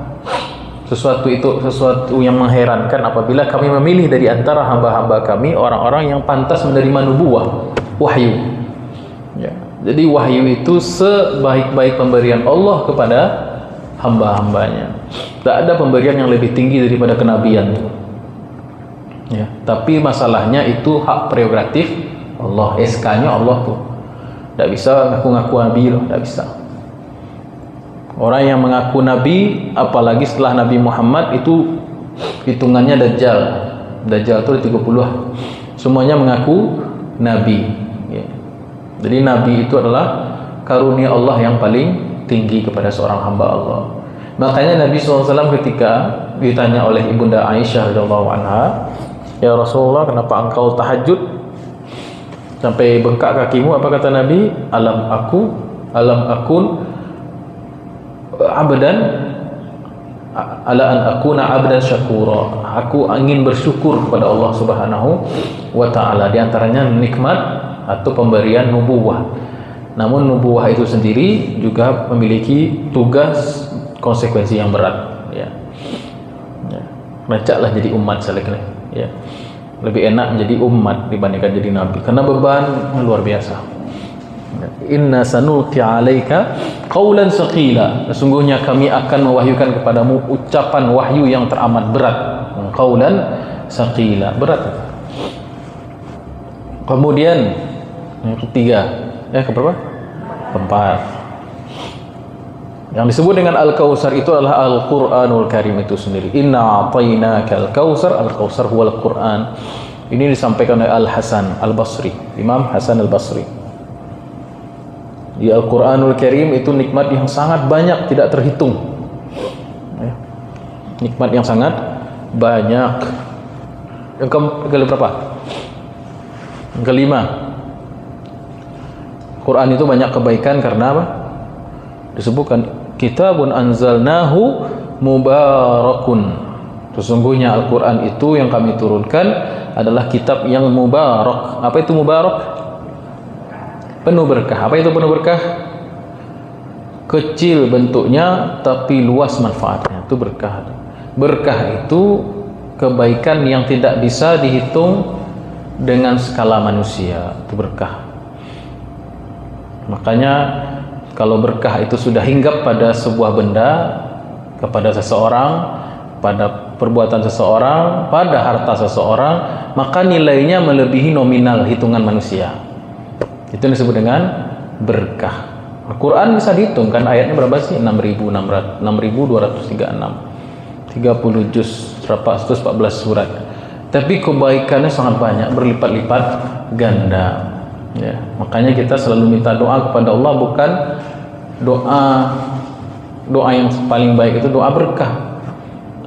sesuatu yang mengherankan apabila kami memilih dari antara hamba-hamba kami orang-orang yang pantas menerima nubuwah, wahyu. Ya. Jadi wahyu itu sebaik-baik pemberian Allah kepada hamba-hambanya. Tak ada pemberian yang lebih tinggi daripada kenabian. Ya. Tapi masalahnya itu hak prerogatif Allah, SK-nya Allah tuh. Tak bisa ngaku-ngaku nabi loh, tak bisa. Orang yang mengaku nabi, apalagi setelah Nabi Muhammad, itu hitungannya Dajjal. Dajjal itu 30. Semuanya mengaku nabi. Ya. Jadi nabi itu adalah karunia Allah yang paling tinggi kepada seorang hamba Allah. Makanya Nabi SAW ketika ditanya oleh Ibunda Aisyah radhiyallahu anha, "Ya Rasulullah, kenapa engkau tahajud sampai bengkak kakimu?" Apa kata Nabi? Alam akun abdan ala an akuna abdan syakura. Aku ingin bersyukur kepada Allah Subhanahu wa taala, di antaranya nikmat atau pemberian nubuwah. Namun nubuwah itu sendiri juga memiliki tugas konsekuensi yang berat ya. Bacaklah jadi umat salehlah ya. Lebih enak menjadi umat dibandingkan jadi nabi karena beban luar biasa. Inna sanulqi 'alaika qaulan saqila. Sesungguhnya kami akan mewahyukan kepadamu ucapan wahyu yang teramat berat. Qaulan saqila, berat. Kemudian yang ketiga, keberapa? Keempat. Yang disebut dengan Al-Kausar itu adalah Al-Quranul Karim itu sendiri. Inna a'tainaka Al-Kausar. Al-Kausar huwal Quran. Ini disampaikan oleh Al-Hasan Al-Basri, Imam Hasan Al-Basri. Di Al-Quranul Karim itu nikmat yang sangat banyak, tidak terhitung. Nikmat yang sangat banyak. Yang berapa? Yang kelima, Quran itu banyak kebaikan karena apa? Disebutkan kitabun anzalnahu mubarakun. Sesungguhnya Al-Quran itu yang kami turunkan adalah kitab yang mubarak. Apa itu mubarak? Penuh berkah. Apa itu penuh berkah? Kecil bentuknya tapi luas manfaatnya. Itu berkah. Berkah itu kebaikan yang tidak bisa dihitung dengan skala manusia. Itu berkah. Makanya kalau berkah itu sudah hinggap pada sebuah benda, kepada seseorang, pada perbuatan seseorang, pada harta seseorang, maka nilainya melebihi nominal hitungan manusia. Itu disebut dengan berkah. Al-Quran bisa dihitung kan, ayatnya berapa sih? 6.236, 30 juz, 114 surat. Tapi kebaikannya sangat banyak, berlipat-lipat ganda. Ya, makanya kita selalu minta doa kepada Allah, bukan doa yang paling baik itu doa berkah.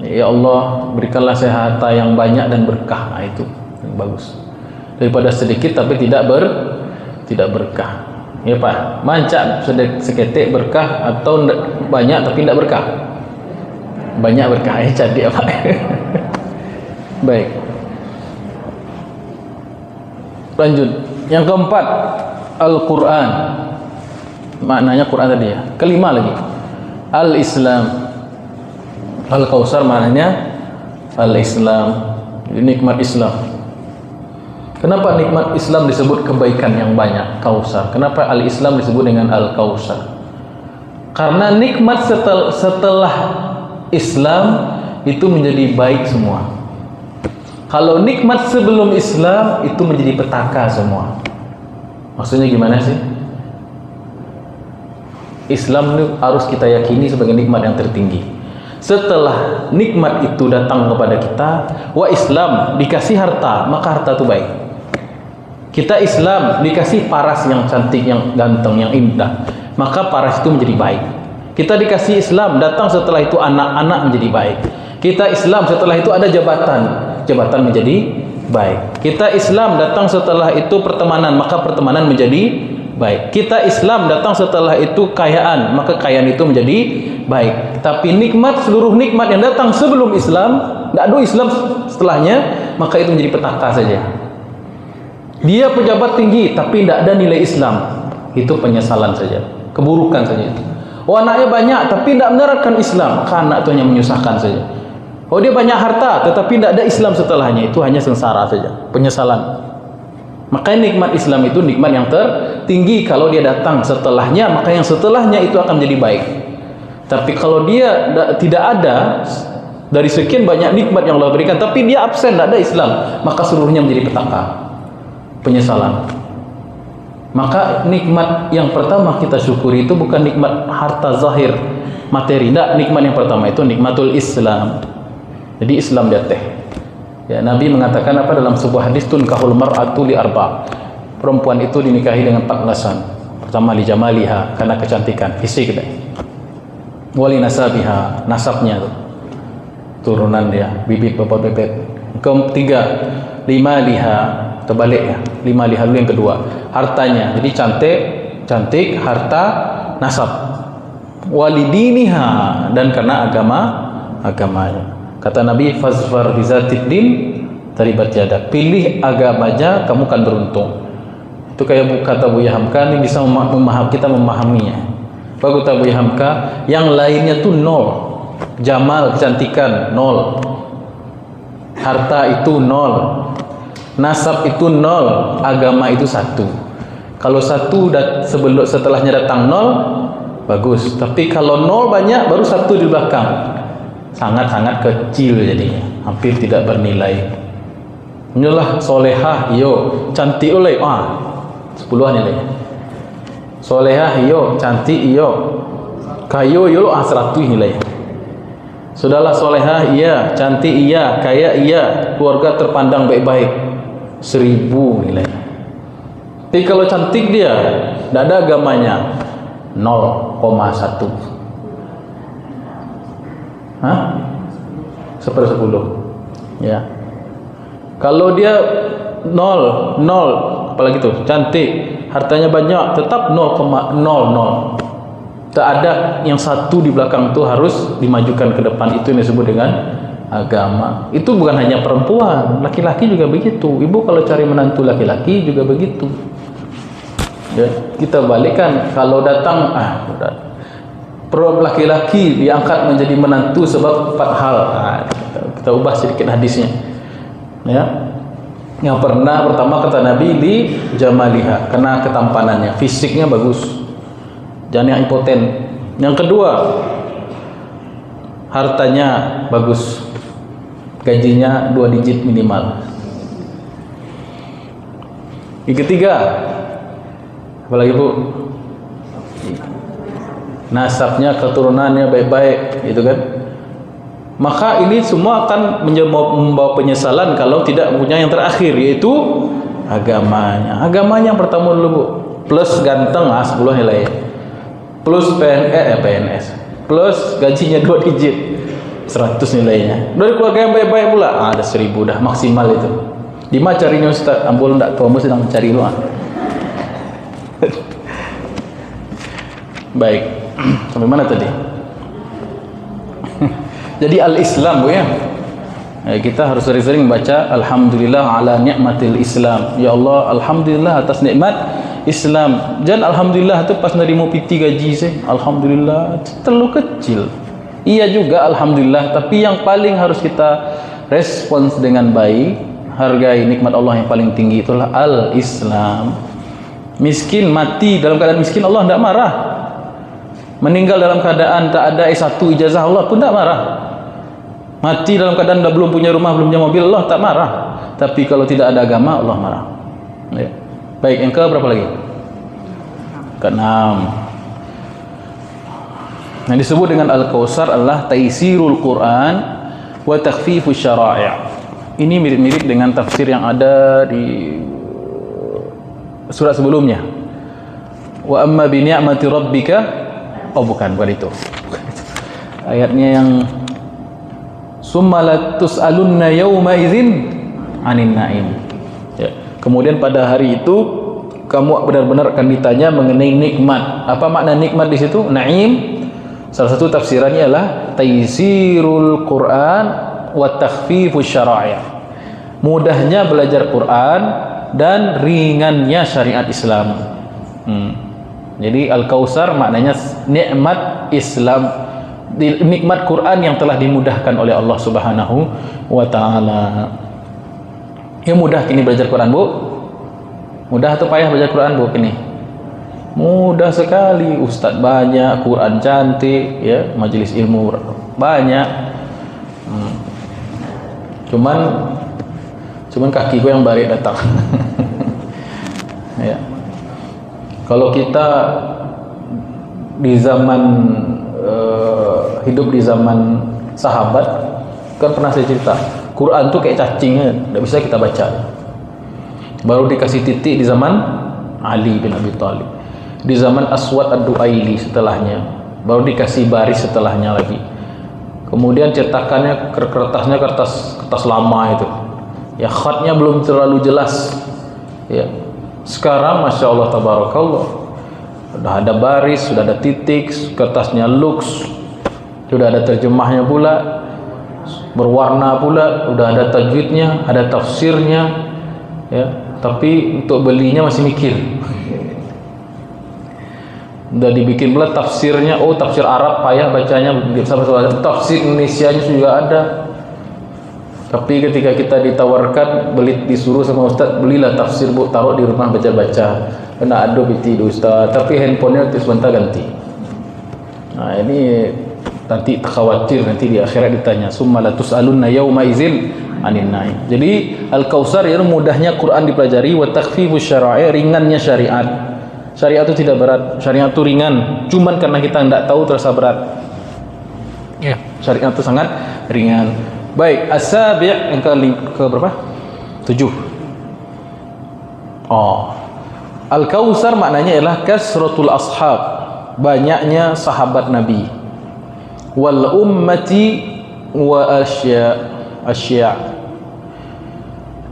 Ya Allah, berikanlah kesehatan yang banyak dan berkah. Nah, itu yang bagus. Daripada sedikit tapi tidak berkah. Ya Pak, mancak seketik berkah atau banyak tapi tidak berkah. Banyak berkah ya jadi apa? Baik. Lanjut. Yang keempat, Al-Quran. Maknanya Quran tadi ya. Kelima lagi, Al-Islam. Al-Kausar maknanya Al-Islam, nikmat Islam. Kenapa nikmat Islam disebut kebaikan yang banyak, Kausar? Kenapa Al-Islam disebut dengan Al-Kausar? Karena nikmat setelah Islam itu menjadi baik semua. Kalau nikmat sebelum Islam itu menjadi petaka semua. Maksudnya gimana sih? Islam itu harus kita yakini sebagai nikmat yang tertinggi. Setelah nikmat itu datang kepada kita, wa Islam dikasih harta, maka harta itu baik. Kita Islam dikasih paras yang cantik, yang ganteng, yang indah, maka paras itu menjadi baik. Kita dikasih Islam, datang setelah itu anak-anak menjadi baik. Kita Islam setelah itu ada jabatan menjadi baik. Kita Islam datang setelah itu pertemanan, maka pertemanan menjadi baik. Kita Islam datang setelah itu kekayaan, maka kekayaan itu menjadi baik. Tapi seluruh nikmat yang datang sebelum Islam, tidak ada Islam setelahnya, maka itu menjadi petaka saja. Dia pejabat tinggi tapi tidak ada nilai Islam, itu penyesalan saja, keburukan saja. Oh, anaknya banyak tapi tidak menerapkan Islam, maka anak itu hanya menyusahkan saja. Oh, dia banyak harta tetapi tidak ada Islam setelahnya, itu hanya sengsara saja, penyesalan. Makanya nikmat Islam itu nikmat yang tertinggi. Kalau dia datang setelahnya, maka yang setelahnya itu akan menjadi baik. Tapi kalau dia tidak ada dari sekian banyak nikmat yang Allah berikan, tapi dia absen, tidak ada Islam, maka seluruhnya menjadi petaka, penyesalan. Maka nikmat yang pertama kita syukuri itu bukan nikmat harta zahir materi, tidak. Nikmat yang pertama itu nikmatul Islam. Jadi Islam dia teh. Ya, Nabi mengatakan apa dalam sebuah hadis, tunkahul mar'atu li arba'. Perempuan itu dinikahi dengan 4 alasan. Pertama, li jamaliha, karena kecantikan fisik dia. Wali nasabiha, nasabnya tuh, turunan dia, bibit bapak bebek. Ketiga, limaliha, terbalik ya, limaliha dulu yang kedua, hartanya. Jadi cantik, harta, nasab. Walidiniha, dan karena agamanya. Kata Nabi, fazfar bizatid din taribat yadak. Pilih agamanya, kamu kan beruntung. Itu kayak kata Buya Hamka, ini bisa kita memahaminya. Apa kata Buya Hamka? Yang lainnya tuh nol. Jamal, kecantikan, nol. Harta itu nol. Nasab itu nol. Agama itu 1. Kalau 1 setelahnya datang nol, bagus. Tapi kalau nol banyak, baru 1 di belakang, sangat-sangat kecil jadinya, hampir tidak bernilai. Inilah solehah, yo cantik oleh 10 nilai. Solehah, yo cantik, yo kayo, yo 100 nilai. Sudahlah solehah, iya, cantik, iya, kaya, iya, keluarga terpandang baik-baik, 1000 nilai. Tapi kalau cantik dia, tidak ada agamanya, 0,1. 1/10. Ya. Kalau dia 0, apalagi tuh cantik, hartanya banyak, tetap 0,00. Tak ada yang 1 di belakang itu harus dimajukan ke depan. Itu yang disebut dengan agama. Itu bukan hanya perempuan, laki-laki juga begitu. Ibu kalau cari menantu laki-laki juga begitu. Ya, kita balikkan, kalau datang laki-laki diangkat menjadi menantu sebab 4 hal. Kita ubah sedikit hadisnya. Ya. Yang pertama kata Nabi, li jamaliha, karena ketampanannya, fisiknya bagus. Jangan yang impoten. Yang kedua, hartanya bagus. Gajinya 2 digit minimal. Yang ketiga, apalagi Bu? Nasabnya, keturunannya baik-baik, gitu kan? Maka ini semua akan membawa penyesalan kalau tidak punya yang terakhir, yaitu Agamanya yang pertama dulu Bu. Plus ganteng 10 nilai. Plus PNS. Plus gajinya 2 digit. 100 nilainya. Dari keluarga yang baik-baik pula, ada 1000 dah maksimal itu. Di mana carinya Ustaz? Ambul enggak tahu, sedang mencari dulu. Baik. Sampai mana tadi? Jadi al-Islam Bu ya. Kita harus sering-sering baca alhamdulillah ala ni'matil Islam. Ya Allah, alhamdulillah atas nikmat Islam. Jangan alhamdulillah tu pas nerima PT gaji saya. Alhamdulillah terlalu kecil. Iya juga alhamdulillah, tapi yang paling harus kita respons dengan baik, hargai nikmat Allah yang paling tinggi itulah al-Islam. Miskin mati dalam keadaan miskin Allah tidak marah. Meninggal dalam keadaan tak ada S1 ijazah Allah pun tak marah. Mati dalam keadaan dah belum punya rumah, belum punya mobil, Allah tak marah. Tapi kalau tidak ada agama, Allah marah. Ya. Baik, yang ke berapa lagi? Ke-6. Yang disebut dengan Al-Kautsar adalah taisirul Quran wa takhfifus syara'i'. Ini mirip-mirip dengan tafsir yang ada di surat sebelumnya. Wa amma bi ni'mati rabbika, bukan itu. Ayatnya yang summa latus'alunna yawma idzin 'anin na'im. Ya. Kemudian pada hari itu kamu benar-benar akan ditanya mengenai nikmat. Apa makna nikmat di situ? Na'im. Salah satu tafsirannya adalah taisirul Quran wa takhfifus syara'i'. Mudahnya belajar Quran dan ringannya syariat Islam. Jadi Al-Kautsar maknanya nikmat Islam, nikmat Quran yang telah dimudahkan oleh Allah Subhanahu wa taala. Ya mudah kini belajar Quran, Bu? Mudah atau payah belajar Quran, Bu, kini? Mudah sekali. Ustaz banyak, Quran cantik, ya, majelis ilmu banyak. Cuman kaki gue yang barik datang. Ya. Kalau kita di zaman hidup di zaman sahabat, kan pernah saya cerita, Quran tuh kayak cacingnya, tidak bisa kita baca. Baru dikasih titik di zaman Ali bin Abi Thalib, di zaman Aswad ad-Duaili setelahnya, baru dikasih baris setelahnya lagi. Kemudian cetakannya kertasnya kertas lama itu, ya khatnya belum terlalu jelas. Ya, sekarang masya Allah tabarakallah, sudah ada baris, sudah ada titik, kertasnya lux, sudah ada terjemahnya pula, berwarna pula, sudah ada tajwidnya, ada tafsirnya, ya. Tapi untuk belinya masih mikir. Udah dibikin pula tafsirnya, tafsir Arab payah bacanya, tafsir Indonesianya juga ada. Tapi ketika kita ditawarkan, disuruh sama Ustaz, belilah tafsir, Bu, taruh di rumah baca-baca. Kena ado biti Ustaz, tapi handphonenya sebentar ganti. Nah ini nanti khawatir nanti di akhirat ditanya, summa latus'alunna yauma idzin 'anin na'im. Jadi Al-Kautsar itu mudahnya Quran dipelajari, wa takhfifus syara'i', ringannya syariat. Syariat itu tidak berat, syariat itu ringan. Cuman karena kita tidak tahu terasa berat. Ya, syariat itu sangat ringan. Baik, as-sabi' yang ke berapa? 7. Al-Kautsar maknanya adalah kasratul ashab, banyaknya sahabat Nabi. Wal ummati wa asya',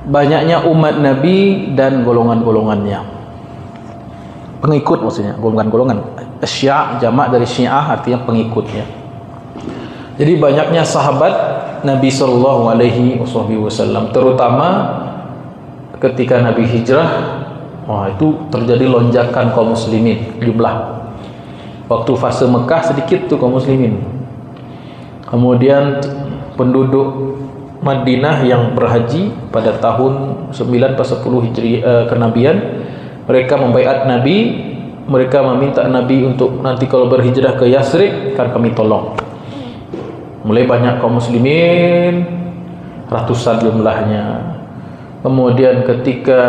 banyaknya umat Nabi dan golongan-golongannya. Pengikut maksudnya, golongan-golongan. Asya' jamak dari syiah, artinya pengikutnya. Jadi banyaknya sahabat Nabi sallallahu alaihi wasallam, terutama ketika Nabi hijrah. Itu terjadi lonjakan kaum muslimin jumlah. Waktu fase Mekah sedikit tuh kaum muslimin. Kemudian penduduk Madinah yang berhaji pada tahun 9 atau 10 Hijriah kenabian, mereka membaiat Nabi, mereka meminta Nabi untuk nanti kalau berhijrah ke Yasrib kan kami tolong. Mulai banyak kaum muslimin, ratusan jumlahnya. Kemudian ketika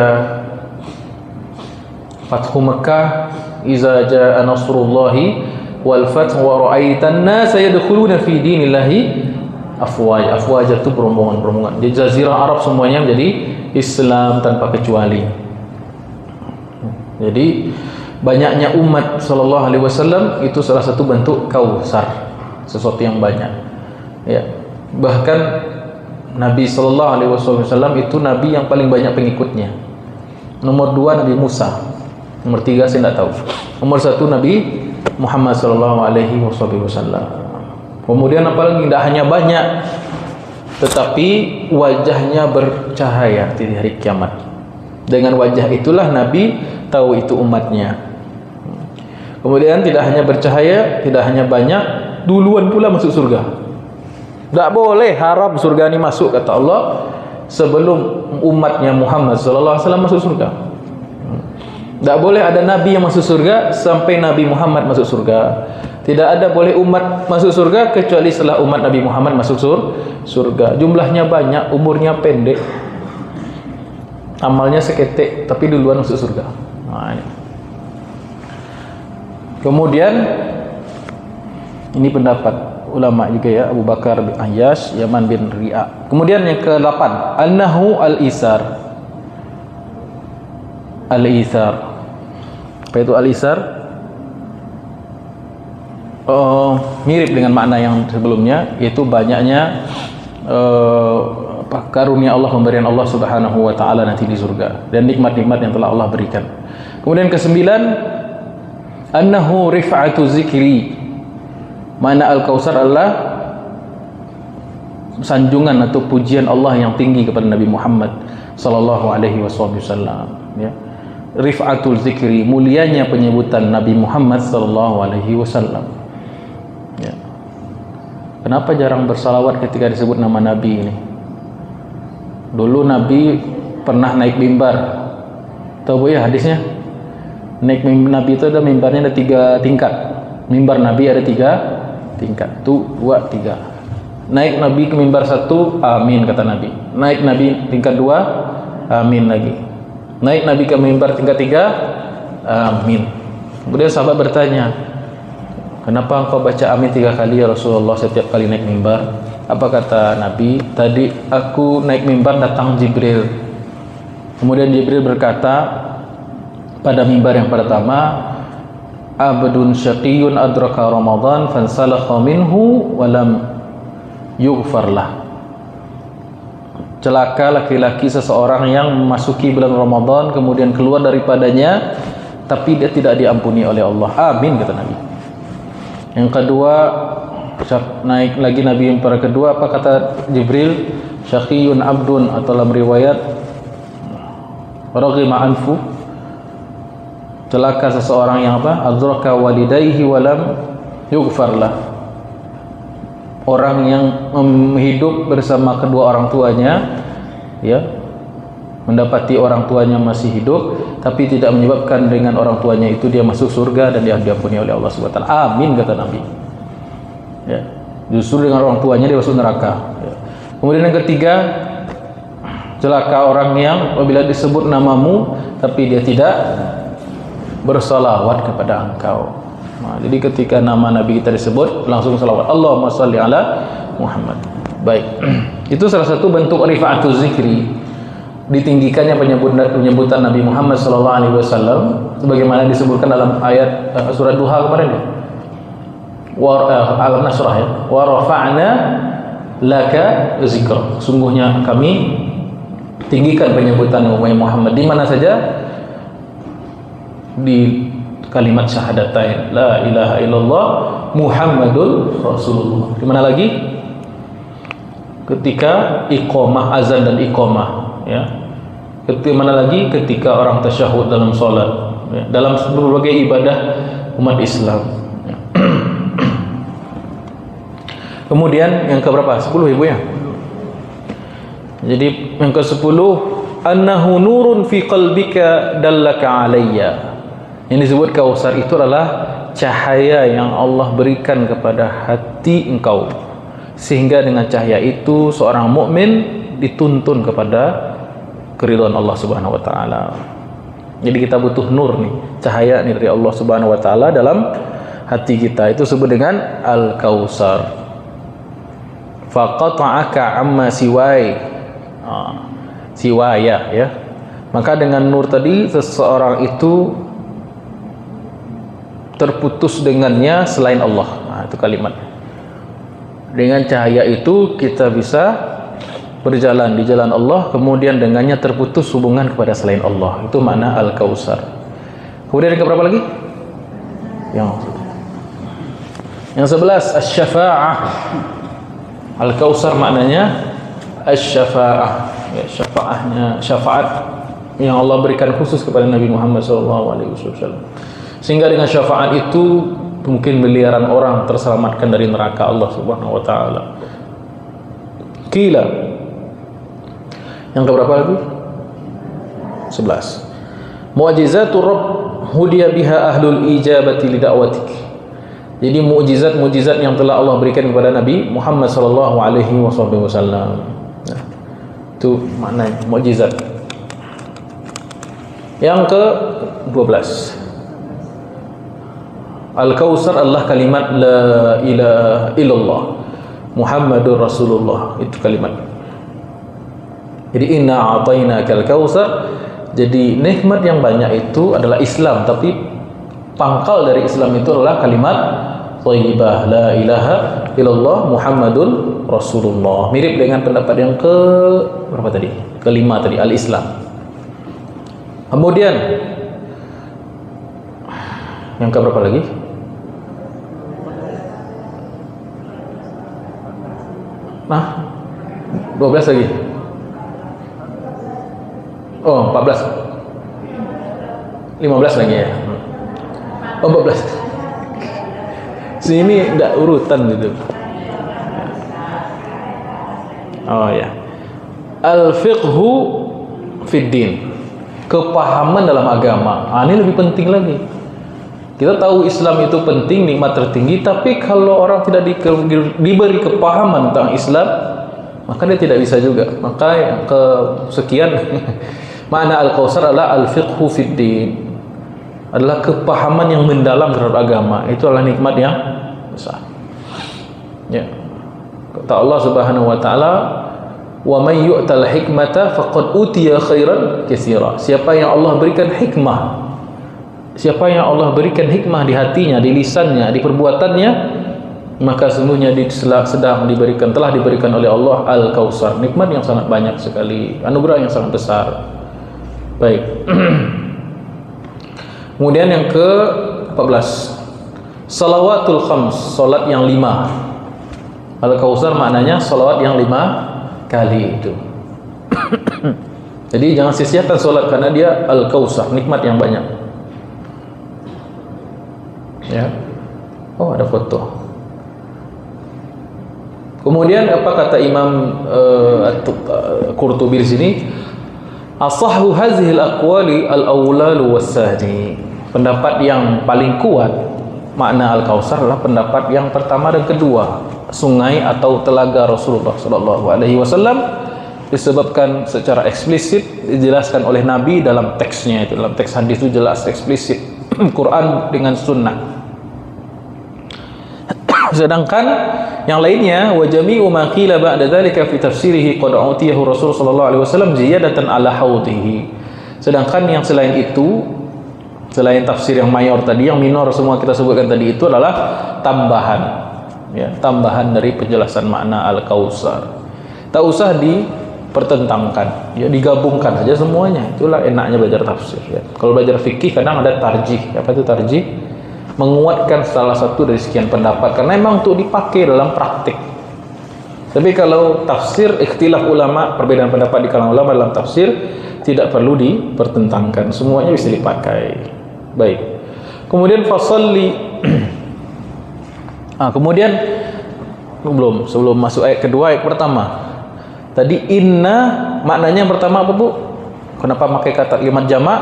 Fathu Makkah, iza jaa nasrullahi wal fath wa ra'aitan nasa yadkhuluna fi dinillahi afwaj. Afwaj itu berombongan-berombongan. Di jazirah Arab semuanya menjadi Islam tanpa kecuali. Jadi banyaknya umat sallallahu alaihi wasallam itu salah satu bentuk kausar, sesuatu yang banyak. Ya. Bahkan Nabi sallallahu alaihi wasallam itu nabi yang paling banyak pengikutnya. Nomor 2 Nabi Musa. Nomor 3 saya tidak tahu. Nomor 1 Nabi Muhammad sallallahu alaihi wasallam. Kemudian apalagi tidak hanya banyak, tetapi wajahnya bercahaya di hari kiamat. Dengan wajah itulah Nabi tahu itu umatnya. Kemudian tidak hanya bercahaya, tidak hanya banyak, duluan pula masuk surga. Tak boleh haram surga ini masuk, kata Allah, sebelum umatnya Muhammad sallallahu alaihi wasallam masuk surga. Tak boleh ada nabi yang masuk surga sampai Nabi Muhammad masuk surga. Tidak ada boleh umat masuk surga kecuali setelah umat Nabi Muhammad masuk surga. Jumlahnya banyak, umurnya pendek, amalnya seketek, tapi duluan masuk surga. Nah, ini. Kemudian ini pendapat ulama juga ya, Abu Bakar bin Ayyash, Yaman bin Ri'a. Kemudian yang ke-8, annahu al-isar. Al-isar. Apa itu al-isar? Mirip dengan makna yang sebelumnya, yaitu banyaknya karunia Allah, pemberian Allah Subhanahu wa taala nanti di surga dan nikmat-nikmat yang telah Allah berikan. Kemudian ke-9, annahu rif'atu zikri. Mana al-kausar adalah sanjungan atau pujian Allah yang tinggi kepada Nabi Muhammad sallallahu alaihi wasallam, ya. Rif'atul zikri, mulianya penyebutan Nabi Muhammad sallallahu alaihi wasallam. Ya. Kenapa jarang bersalawat ketika disebut nama Nabi ini? Dulu Nabi pernah naik mimbar. Tahu ya hadisnya? Naik Nabi itu ada mimbarnya ada 3 tingkat. Mimbar Nabi ada 3 tingkat. 1, 2, 3. Naik Nabi ke mimbar 1, amin kata Nabi. Naik Nabi tingkat 2, amin lagi. Naik Nabi ke mimbar tingkat 3, amin. Kemudian sahabat bertanya, kenapa engkau baca amin 3 kali ya Rasulullah setiap kali naik mimbar? Apa kata Nabi? Tadi aku naik mimbar datang Jibril. Kemudian Jibril berkata pada mimbar yang pertama, abdun syaqiyun adraka Ramadan fansalakha minhu walam yughfar lah. Celaka laki-laki seseorang yang memasuki bulan Ramadan kemudian keluar daripadanya tapi dia tidak diampuni oleh Allah. Amin kata Nabi. Yang kedua, naik lagi Nabi yang para kedua, apa kata Jibril? Syaqiyun abdun, atau dalam riwayat raghima anfu, celaka seseorang yang apa? Adraka walidayhi walam yughfarlah. Orang yang hidup bersama kedua orang tuanya, ya, mendapati orang tuanya masih hidup tapi tidak menyebabkan dengan orang tuanya itu dia masuk surga dan dia diampuni oleh Allah Subhanahu wa taala. Amin kata Nabi. Ya, justru dengan orang tuanya dia masuk neraka. Ya. Kemudian yang ketiga, celaka orang yang apabila disebut namamu tapi dia tidak bersalawat kepada engkau. Nah, jadi ketika nama Nabi kita disebut langsung salawat. Allahumma shalli ala Muhammad. Baik. Itu salah satu bentuk rifa'atu zikri, ditinggikannya penyebutan Nabi Muhammad sallallahu alaihi wasallam sebagaimana disebutkan dalam ayat surat Duha kemarin ya. Al-Nasrah ya. Wa rafa'na laka zikra. Sungguhnya kami tinggikan penyebutan Muhammad di mana saja, di kalimat syahadatain la ilaha illallah Muhammadul Rasulullah. Di mana lagi? Ketika iqamah, azan dan iqamah, ya. Ketika mana lagi? Ketika orang tasyahud dalam salat, ya. Dalam berbagai ibadah umat Islam. Ya. Kemudian yang keberapa? 10 ibu ya. Jadi yang ke-10, annahu nurun fi qalbika dallaka alayya. Yang disebut kausar itu adalah cahaya yang Allah berikan kepada hati engkau, sehingga dengan cahaya itu seorang mukmin dituntun kepada keridhaan Allah Subhanahu wa taala. Jadi kita butuh nur nih, cahaya nih dari Allah Subhanahu wa taala dalam hati kita. Itu disebut dengan al-kausar. Faqata'aka amma siwai. siwaya, ya. Maka dengan nur tadi seseorang itu terputus dengannya selain Allah. Nah, itu kalimat. Dengan cahaya itu kita bisa berjalan di jalan Allah, kemudian dengannya terputus hubungan kepada selain Allah. Itu makna Al-Kautsar. Kemudian yang keberapa lagi? Yang 11, asy-syafa'ah. Al-Kautsar maknanya asy-syafa'ah, ya, syafaat yang Allah berikan khusus kepada Nabi Muhammad SAW. Sehingga dengan syafaat itu mungkin miliaran orang terselamatkan dari neraka Allah Subhanahu wa taala. Qila. Yang keberapa lagi? 11. Mu'jizatur Rabb hudiya biha ahlul ijabati li da'watik. Jadi mukjizat-mukjizat yang telah Allah berikan kepada Nabi Muhammad sallallahu alaihi wasallam. Nah, itu maknanya mukjizat. Yang ke-12. Al-Kautsar adalah kalimat la ilaha illallah Muhammadur Rasulullah. Itu kalimat. Jadi inna a'tainakal kautsar. Jadi nikmat yang banyak itu adalah Islam, tapi pangkal dari Islam itu adalah kalimat thayyibah la ilaha illallah Muhammadun Rasulullah. Mirip dengan pendapat yang ke berapa tadi? Kelima tadi, al-Islam. Kemudian yang ke berapa lagi? Nah, 12 lagi. Oh, 14. 15 lagi ya. Oh, 14. Sini enggak urutan gitu. Oh ya. Al-fiqhu fid din. Kepahaman dalam agama. Ini lebih penting lagi. Kita tahu Islam itu penting, nikmat tertinggi, tapi kalau orang tidak diberi kepahaman tentang Islam, maka dia tidak bisa juga. Maka yang kesekian makna Al-Kautsar adalah al-fiqhu fid din. Adalah kepahaman yang mendalam terhadap agama. Itu adalah nikmat yang besar. Ya. Kata Allah Subhanahu wa taala, "Wa may yu'tal hikmata faqad utiya khairan katsira." Siapa yang Allah berikan hikmah, siapa yang Allah berikan hikmah di hatinya, di lisannya, di perbuatannya, maka sesungguhnya telah diberikan oleh Allah Al-Kautsar, nikmat yang sangat banyak sekali, anugerah yang sangat besar. Baik. Kemudian yang ke-14, salawatul khams, salat yang 5. Al-Kautsar maknanya salawat yang 5 kali itu. Jadi jangan sia-siakan salat karena dia Al-Kautsar, nikmat yang banyak. Ya. Oh, ada foto. Kemudian apa kata Imam Qurtubi di sini? Asahhu hazihil aqwali al-awlalu was-sahdi. Pendapat yang paling kuat makna Al-Kautsar adalah pendapat yang pertama dan kedua, sungai atau telaga Rasulullah sallallahu alaihi wasallam, disebabkan secara eksplisit dijelaskan oleh Nabi dalam teksnya itu, dalam teks hadis itu jelas eksplisit. Quran dengan sunnah. Sedangkan yang lainnya, wa jami'u ma qila ba'da dzalika fi tafsirihi qad utiyahu Rasul sallallahu alaihi wasallam ziyadatan ala haudhihi. Sedangkan yang selain itu, selain tafsir yang mayor tadi, yang minor semua kita sebutkan tadi itu adalah tambahan, ya, tambahan dari penjelasan makna Al-Kautsar. Tak usah dipertentangkan, ya, digabungkan saja semuanya. Itulah enaknya belajar tafsir, ya. Kalau belajar fikih kadang ada tarjih. Apa itu tarjih? Menguatkan salah satu dari sekian pendapat karena memang untuk dipakai dalam praktik. Tapi kalau tafsir, ikhtilaf ulama, perbedaan pendapat di kalangan ulama dalam tafsir tidak perlu dipertentangkan, semuanya bisa dipakai. Baik. Kemudian fasalli. Kemudian sebelum masuk ayat kedua, ayat pertama. Tadi inna maknanya yang pertama apa, Bu? Kenapa pakai kata kalimat jamak?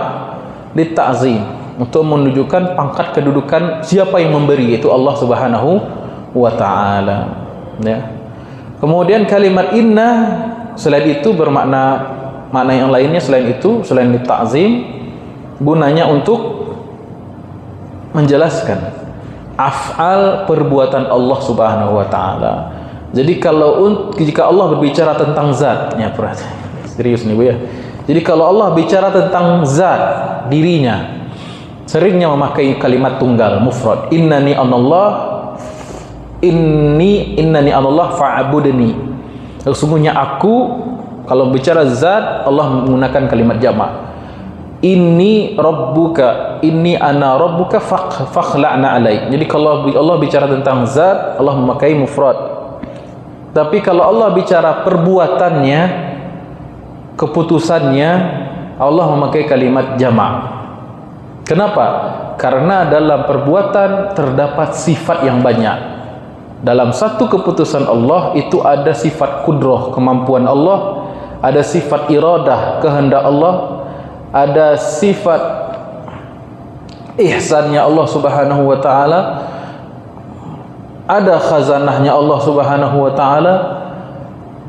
Li ta'zim. Untuk menunjukkan pangkat kedudukan siapa yang memberi, itu Allah Subhanahu wa taala, ya. Kemudian kalimat inna selain itu bermakna makna yang lainnya selain itu, selain ta'zim, gunanya untuk menjelaskan af'al perbuatan Allah Subhanahu wa taala. Jadi jika Allah berbicara tentang zatnya, perhatikan. Serius nih Bu ya. Jadi kalau Allah bicara tentang zat dirinya, seringnya memakai kalimat tunggal mufrad. Innani anallah fa'budni. Sesungguhnya aku, kalau bicara zat Allah menggunakan kalimat jamak. Inni rabbuka, inni ana rabbuka fakhla'na alaik. Jadi kalau Allah bicara tentang zat Allah memakai mufrad. Tapi kalau Allah bicara perbuatannya, keputusannya, Allah memakai kalimat jamak. Kenapa? Karena dalam perbuatan terdapat sifat yang banyak. Dalam satu keputusan Allah itu ada sifat kudrah, kemampuan Allah, ada sifat iradah, kehendak Allah, ada sifat ihsannya Allah Subhanahu wa taala, ada khazanahnya Allah Subhanahu wa taala.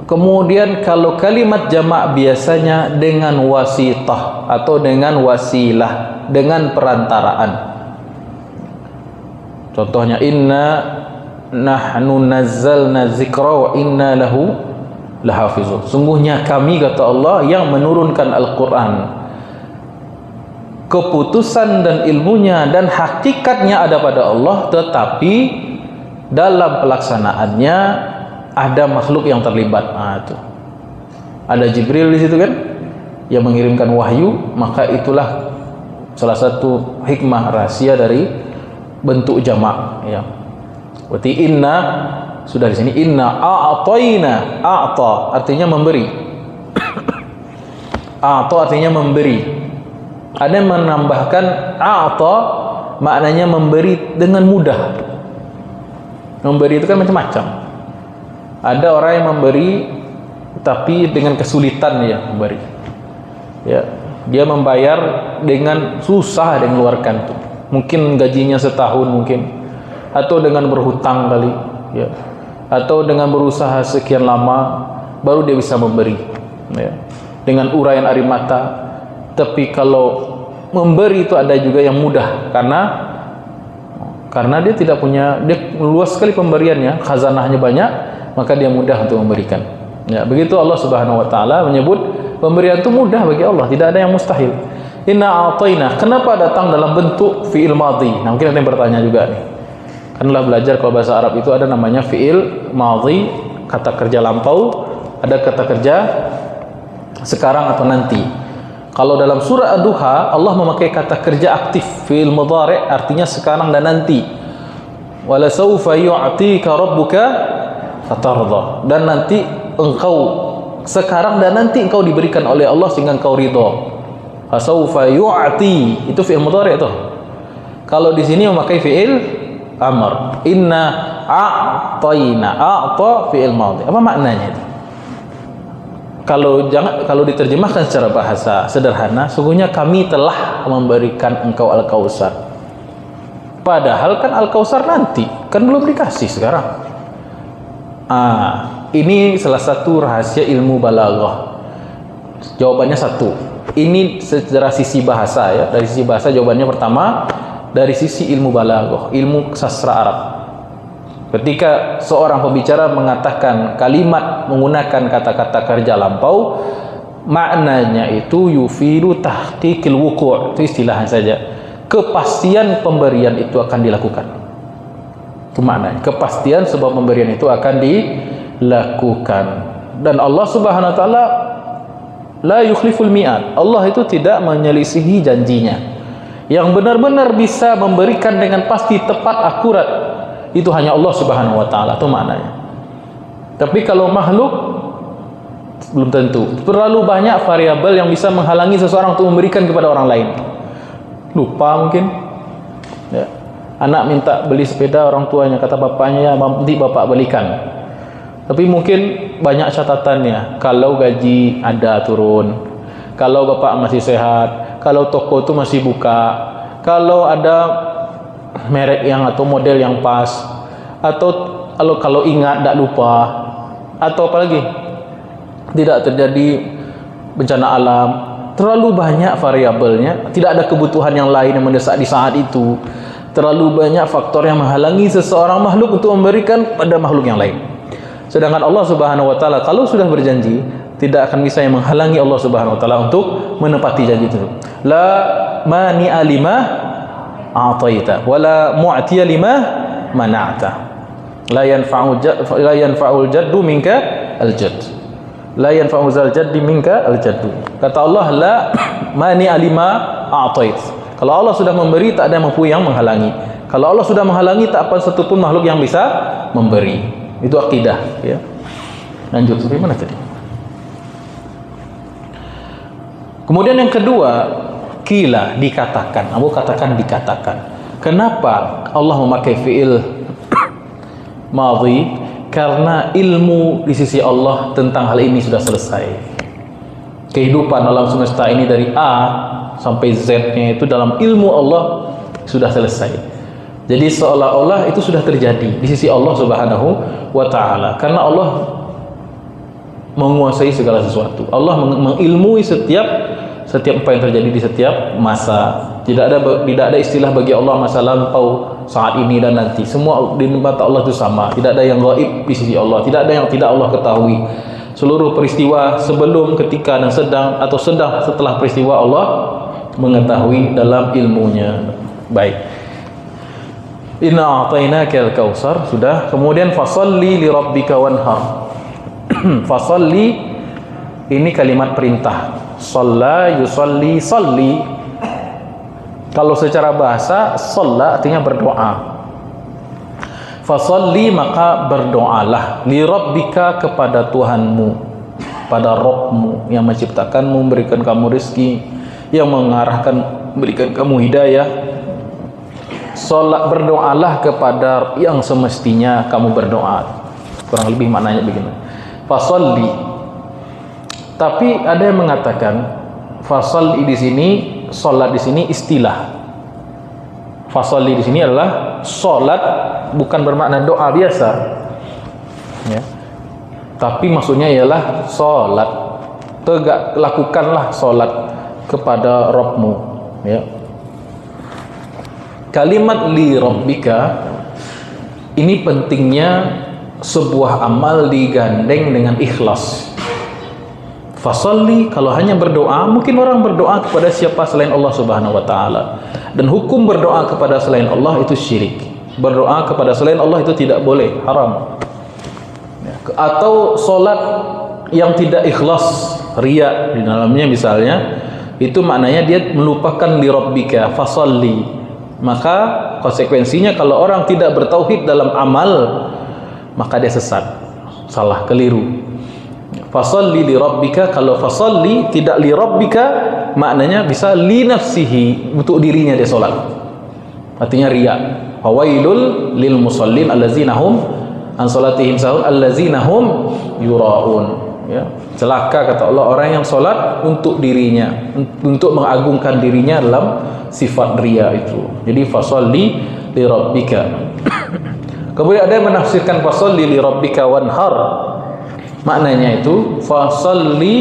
Kemudian kalau kalimat jamak biasanya dengan wasitah atau dengan wasilah, dengan perantaraan. Contohnya inna nahnu nazzalna dzikra wa inna lahu lahafizun. Sungguhnya kami, kata Allah, yang menurunkan Al-Qur'an. Keputusan dan ilmunya dan hakikatnya ada pada Allah, tetapi dalam pelaksanaannya ada makhluk yang terlibat. Itu ada Jibril di situ kan, yang mengirimkan wahyu. Maka itulah salah satu hikmah rahasia dari bentuk jamak. Ya, berarti inna sudah di sini. Inna a'tayna, a'ta artinya memberi. A'ta artinya memberi. Ada yang menambahkan a'ta maknanya memberi dengan mudah. Memberi itu kan macam-macam. Ada orang yang memberi tapi dengan kesulitan dia memberi. Ya, dia membayar dengan susah dia mengeluarkan tuh. Mungkin gajinya setahun mungkin, atau dengan berhutang kali, ya. Atau dengan berusaha sekian lama baru dia bisa memberi, ya. Dengan uraian air mata. Tapi kalau memberi itu ada juga yang mudah, karena dia tidak punya, dia luas sekali pemberiannya, khazanahnya banyak, maka dia mudah untuk memberikan. Ya, begitu Allah Subhanahu wa taala menyebut pemberian itu mudah bagi Allah, tidak ada yang mustahil. Inna a'tayna, kenapa datang dalam bentuk fi'il madhi? Nah, mungkin ada yang bertanya juga nih. Kanlah belajar kalau bahasa Arab itu ada namanya fi'il madhi, kata kerja lampau, ada kata kerja sekarang atau nanti. Kalau dalam surah Ad-Duha Allah memakai kata kerja aktif fi'il mudhari', artinya sekarang dan nanti. Wala sawfa yu'tika rabbuka fatardha, dan nanti engkau, sekarang dan nanti engkau diberikan oleh Allah sehingga engkau ridha. Sawfa yu'ti itu fi'il mudhari' itu. Kalau di sini memakai fi'il amr. Inna a'tayna, a'ta fi'il madhi. Apa maknanya itu? Kalau diterjemahkan secara bahasa sederhana, sungguhnya kami telah memberikan engkau Al-Kautsar. Padahal kan Al-Kautsar nanti, kan belum dikasih sekarang. Ini salah satu rahasia ilmu balaghah. Jawabannya satu. Ini secara sisi bahasa, ya. Dari sisi bahasa jawabannya pertama, dari sisi ilmu balaghah, ilmu sastra Arab. Ketika seorang pembicara mengatakan kalimat menggunakan kata-kata kerja lampau, maknanya itu yufidu tahqiqil wuqu', itu istilahnya saja. Kepastian pemberian itu akan dilakukan. Itu maknanya, kepastian sebab pemberian itu akan dilakukan. Dan Allah Subhanahu wa taala la yukhliful mi'ad. Allah itu tidak menyelisihi janjinya. Yang benar-benar bisa memberikan dengan pasti, tepat, akurat, itu hanya Allah Subhanahu wa taala, itu maknanya. Tapi kalau makhluk belum tentu. Terlalu banyak variabel yang bisa menghalangi seseorang untuk memberikan kepada orang lain. Lupa mungkin. Ya. Anak minta beli sepeda, orang tuanya kata bapaknya, ya nanti bapak belikan. Tapi mungkin banyak catatannya. Kalau gaji ada turun, kalau bapak masih sehat, kalau toko itu masih buka, kalau ada merek yang atau model yang pas, atau kalau ingat tidak lupa, atau apalagi tidak terjadi bencana alam. Terlalu banyak variabelnya, tidak ada kebutuhan yang lain yang mendesak di saat itu. Terlalu banyak faktor yang menghalangi seseorang makhluk untuk memberikan pada makhluk yang lain. Sedangkan Allah Subhanahu wa taala kalau sudah berjanji tidak akan bisa yang menghalangi Allah Subhanahu wa taala untuk menepati janji itu. La mani'a lima a'taita wala mu'tiya lima mana'ta. La yanfa'ul jaddu minka al-jadd. La yanfa'u zal jaddi minka al-jaddu. Kata Allah, la mani'a lima a'tait. Kalau Allah sudah memberi, tak ada mampu yang menghalangi. Kalau Allah sudah menghalangi, tak apa satu pun makhluk yang bisa memberi. Itu akidah, ya. Lanjut, sampai mana tadi? Kemudian yang kedua, kila, dikatakan. Aku katakan dikatakan. Kenapa Allah memakai fi'il madhi? Karena ilmu di sisi Allah tentang hal ini sudah selesai. Kehidupan alam semesta ini dari A sampai Z-nya itu dalam ilmu Allah sudah selesai. Jadi seolah-olah itu sudah terjadi di sisi Allah Subhanahu wa taala. Karena Allah menguasai segala sesuatu. Allah mengilmui setiap apa yang terjadi di setiap masa. Tidak ada istilah bagi Allah masa lampau, saat ini dan nanti. Semua di mata Allah itu sama. Tidak ada yang gaib di sisi Allah. Tidak ada yang tidak Allah ketahui. Seluruh peristiwa sebelum, ketika dan sedang atau sedang setelah peristiwa Allah mengetahui dalam ilmunya. Baik. Inna a'tainakal kautsar sudah. Kemudian fasalli li rabbika wanhar. Fasalli ini kalimat perintah. Shalla yusalli salli. Kalau secara bahasa shalla artinya berdoa. Fasalli maka berdoalah li rabbika kepada Tuhanmu, pada Rabbmu yang menciptakanmu, memberikan kamu rezeki, yang mengarahkan, berikan kamu hidayah. Salat, berdoalah kepada yang semestinya kamu berdoa. Kurang lebih maknanya begini. Fasalli. Tapi ada yang mengatakan fasalli di sini, salat di sini istilah. Fasalli di sini adalah salat, bukan bermakna doa biasa. Ya. Tapi maksudnya ialah salat. Tegak, lakukanlah salat kepada Rabbmu, ya. Kalimat li rabbika ini pentingnya sebuah amal digandeng dengan ikhlas. Fasalli, kalau hanya berdoa, mungkin orang berdoa kepada siapa selain Allah Subhanahu wa taala. Dan hukum berdoa kepada selain Allah itu syirik. Berdoa kepada selain Allah itu tidak boleh, haram. Atau solat yang tidak ikhlas, riya di dalamnya misalnya, itu maknanya dia melupakan li rabbika fasalli. Maka konsekuensinya kalau orang tidak bertauhid dalam amal, maka dia sesat, salah, keliru. Fasalli li rabbika, kalau fasalli tidak li rabbika maknanya bisa li nafsihi, untuk dirinya dia solat, artinya riya. Fawailul lil musallin allazina hum an salatihim sahun allazina hum yuraun, ya. Celaka kata Allah orang yang solat untuk dirinya, untuk mengagungkan dirinya dalam sifat riya itu. Jadi fasalli li rabbika. Kemudian ada yang menafsirkan fasalli li rabbika wanhar. Maknanya itu fasalli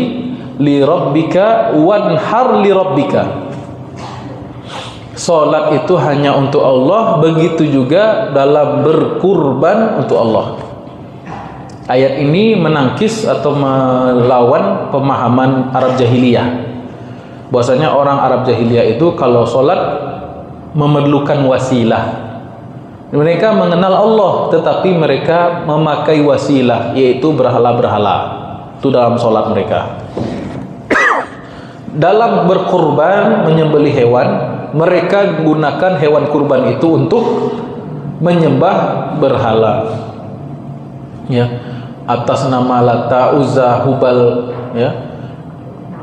li rabbika wanhar li rabbika. Salat itu hanya untuk Allah, begitu juga dalam berkurban untuk Allah. Ayat ini menangkis atau melawan pemahaman Arab jahiliyah. Bahwasanya orang Arab jahiliyah itu kalau salat memerlukan wasilah. Mereka mengenal Allah, tetapi mereka memakai wasilah, yaitu berhala-berhala. Itu dalam sholat mereka. Dalam berkurban, menyembelih hewan, mereka gunakan hewan kurban itu untuk menyembah berhala. Ya, atas nama Lata, Uzza, Hubal, ya.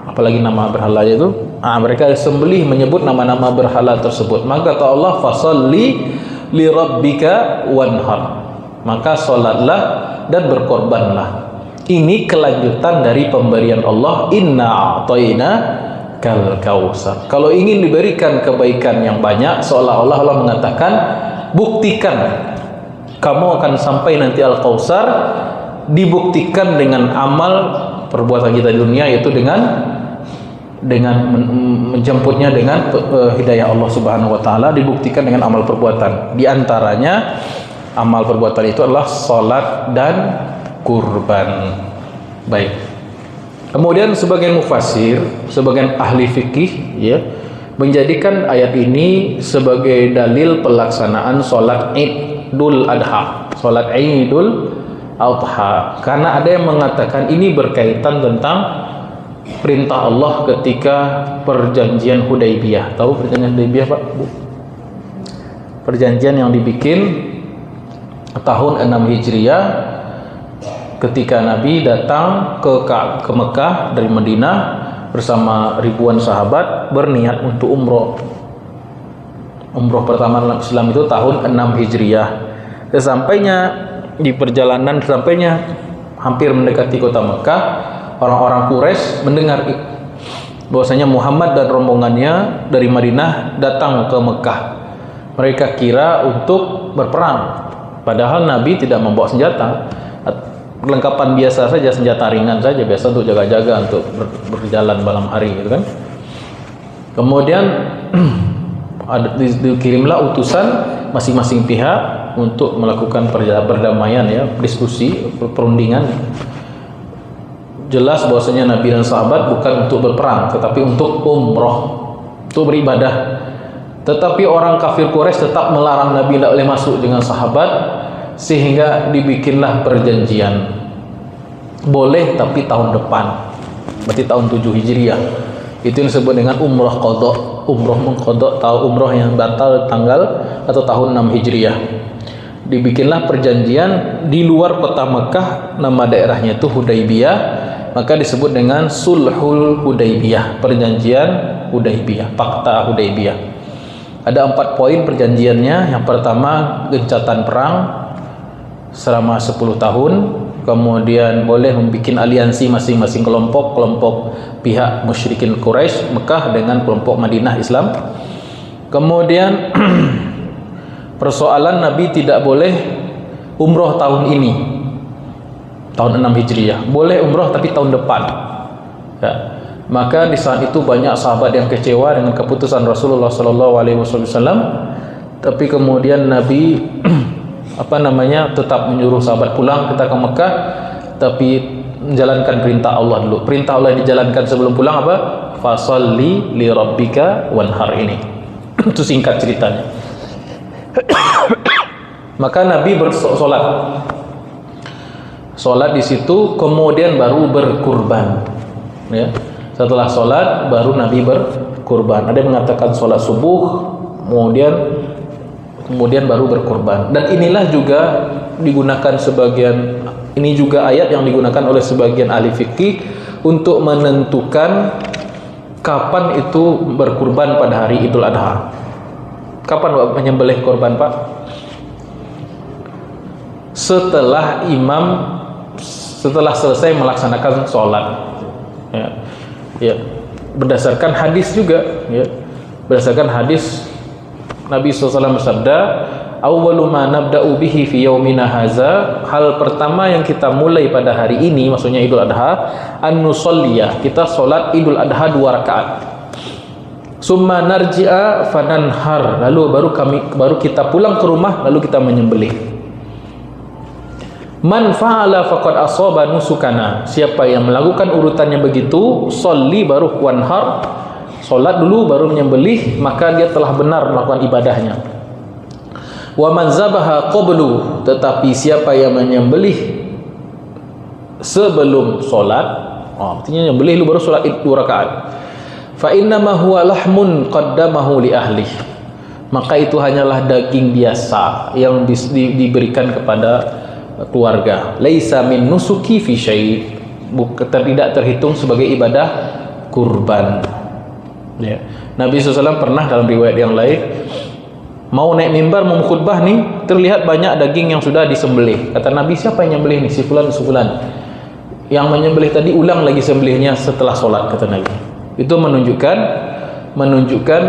Apalagi nama berhalanya itu. Mereka sembelih menyebut nama-nama berhala tersebut. Maka kata Allah, fasalli li rabbika wanhar, maka salatlah dan berkorbanlah. Ini kelanjutan dari pemberian Allah, inna a'tayna kal kausar. Kalau ingin diberikan kebaikan yang banyak, seolah-olah Allah mengatakan, buktikan kamu akan sampai nanti al-kausar, dibuktikan dengan amal perbuatan kita di dunia, yaitu dengan menjemputnya dengan hidayah Allah Subhanahu wa taala, dibuktikan dengan amal perbuatan. Di antaranya amal perbuatan itu adalah salat dan kurban. Baik. Kemudian sebagian mufassir, sebagian ahli fikih ya, menjadikan ayat ini sebagai dalil pelaksanaan sholat Idul Adha, sholat Idul Adha. Karena ada yang mengatakan ini berkaitan tentang perintah Allah ketika perjanjian Hudaybiyah. Tahu perjanjian Hudaybiyah, Pak? Bu? Perjanjian yang dibikin tahun 6 Hijriah ketika Nabi datang ke Mekah dari Madinah bersama ribuan sahabat berniat untuk umroh. Umroh pertama dalam Islam itu tahun 6 Hijriah. Sesampainya di perjalanan, sampainya hampir mendekati kota Mekah, orang-orang Quraisy mendengar bahwasanya Muhammad dan rombongannya dari Madinah datang ke Mekah. Mereka kira untuk berperang, padahal Nabi tidak membawa senjata. Perlengkapan biasa saja, senjata ringan saja, biasa untuk jaga-jaga, untuk berjalan malam hari gitu kan. Kemudian dikirimlah utusan masing-masing pihak untuk melakukan perdamaian ya, diskusi, perundingan. Jelas bahwasanya Nabi dan sahabat bukan untuk berperang, tetapi untuk umroh, untuk beribadah. Tetapi orang kafir Quraisy tetap melarang Nabi tidak boleh masuk dengan sahabat, sehingga dibikinlah perjanjian. Boleh tapi tahun depan, berarti tahun 7 Hijriah. Itu yang disebut dengan umrah qadha, umrah mengqadha, tahu umrah yang batal tanggal atau tahun 6 Hijriah. Dibikinlah perjanjian di luar kota Mekah, nama daerahnya itu Hudaybiyah, maka disebut dengan Sulhul Hudaybiyah, perjanjian Hudaybiyah, Fakta Hudaybiyah. Ada 4 poin perjanjiannya. Yang pertama, gencatan perang selama 10 tahun. Kemudian boleh membuat aliansi masing-masing kelompok pihak musyrikin Quraisy Mekah dengan kelompok Madinah Islam. Kemudian persoalan Nabi tidak boleh umroh tahun ini, tahun 6 Hijriah. Boleh umroh tapi tahun depan ya. Maka di saat itu banyak sahabat yang kecewa dengan keputusan Rasulullah SAW. Tapi kemudian Nabi tetap menyuruh sahabat pulang kita ke Mekah, tapi menjalankan perintah Allah dulu. Perintah Allah dijalankan sebelum pulang apa? Fasalli li rabbika wanhar, ini. Itu singkat ceritanya. Maka Nabi bersolat. Solat di situ, kemudian baru berkurban. Ya. Setelah solat baru Nabi berkurban. Ada yang mengatakan solat subuh, kemudian baru berkurban. Dan inilah juga digunakan sebagian, ini juga ayat yang digunakan oleh sebagian ahli fikih untuk menentukan kapan itu berkurban pada hari Idul Adha. Kapan menyembelih korban, Pak? Setelah selesai melaksanakan sholat ya, berdasarkan hadis juga ya. Berdasarkan hadis Nabi SAW bersabda, awwalu ma nabda'u bihi fi yaumina haza, hal pertama yang kita mulai pada hari ini, maksudnya Idul Adha, an nusalliya, kita sholat Idul Adha 2 rakaat. Summa narji'a fananhar, lalu baru kita pulang ke rumah, lalu kita menyembelih. Man fa'ala faqad asaba nusukana, siapa yang melakukan urutannya begitu, sholli baru wanhar, solat dulu baru menyembelih, maka dia telah benar melakukan ibadahnya. Wa man zabaha qablu, tetapi siapa yang menyembelih sebelum solat, artinya menyembelih dulu baru solat 2 rakaat, fa innama huwa lahmun qaddamahu li ahli, maka itu hanyalah daging biasa yang diberikan kepada keluarga. Laisa min nusuki fi syai', tidak terhitung sebagai ibadah kurban. Ya. Nabi SAW pernah dalam riwayat yang lain mau naik mimbar mau khutbah nih, terlihat banyak daging yang sudah disembelih. Kata Nabi, siapa yang nyembelih nih? Si fulan. Yang menyembelih tadi ulang lagi sembelihnya setelah sholat, kata Nabi. Itu menunjukkan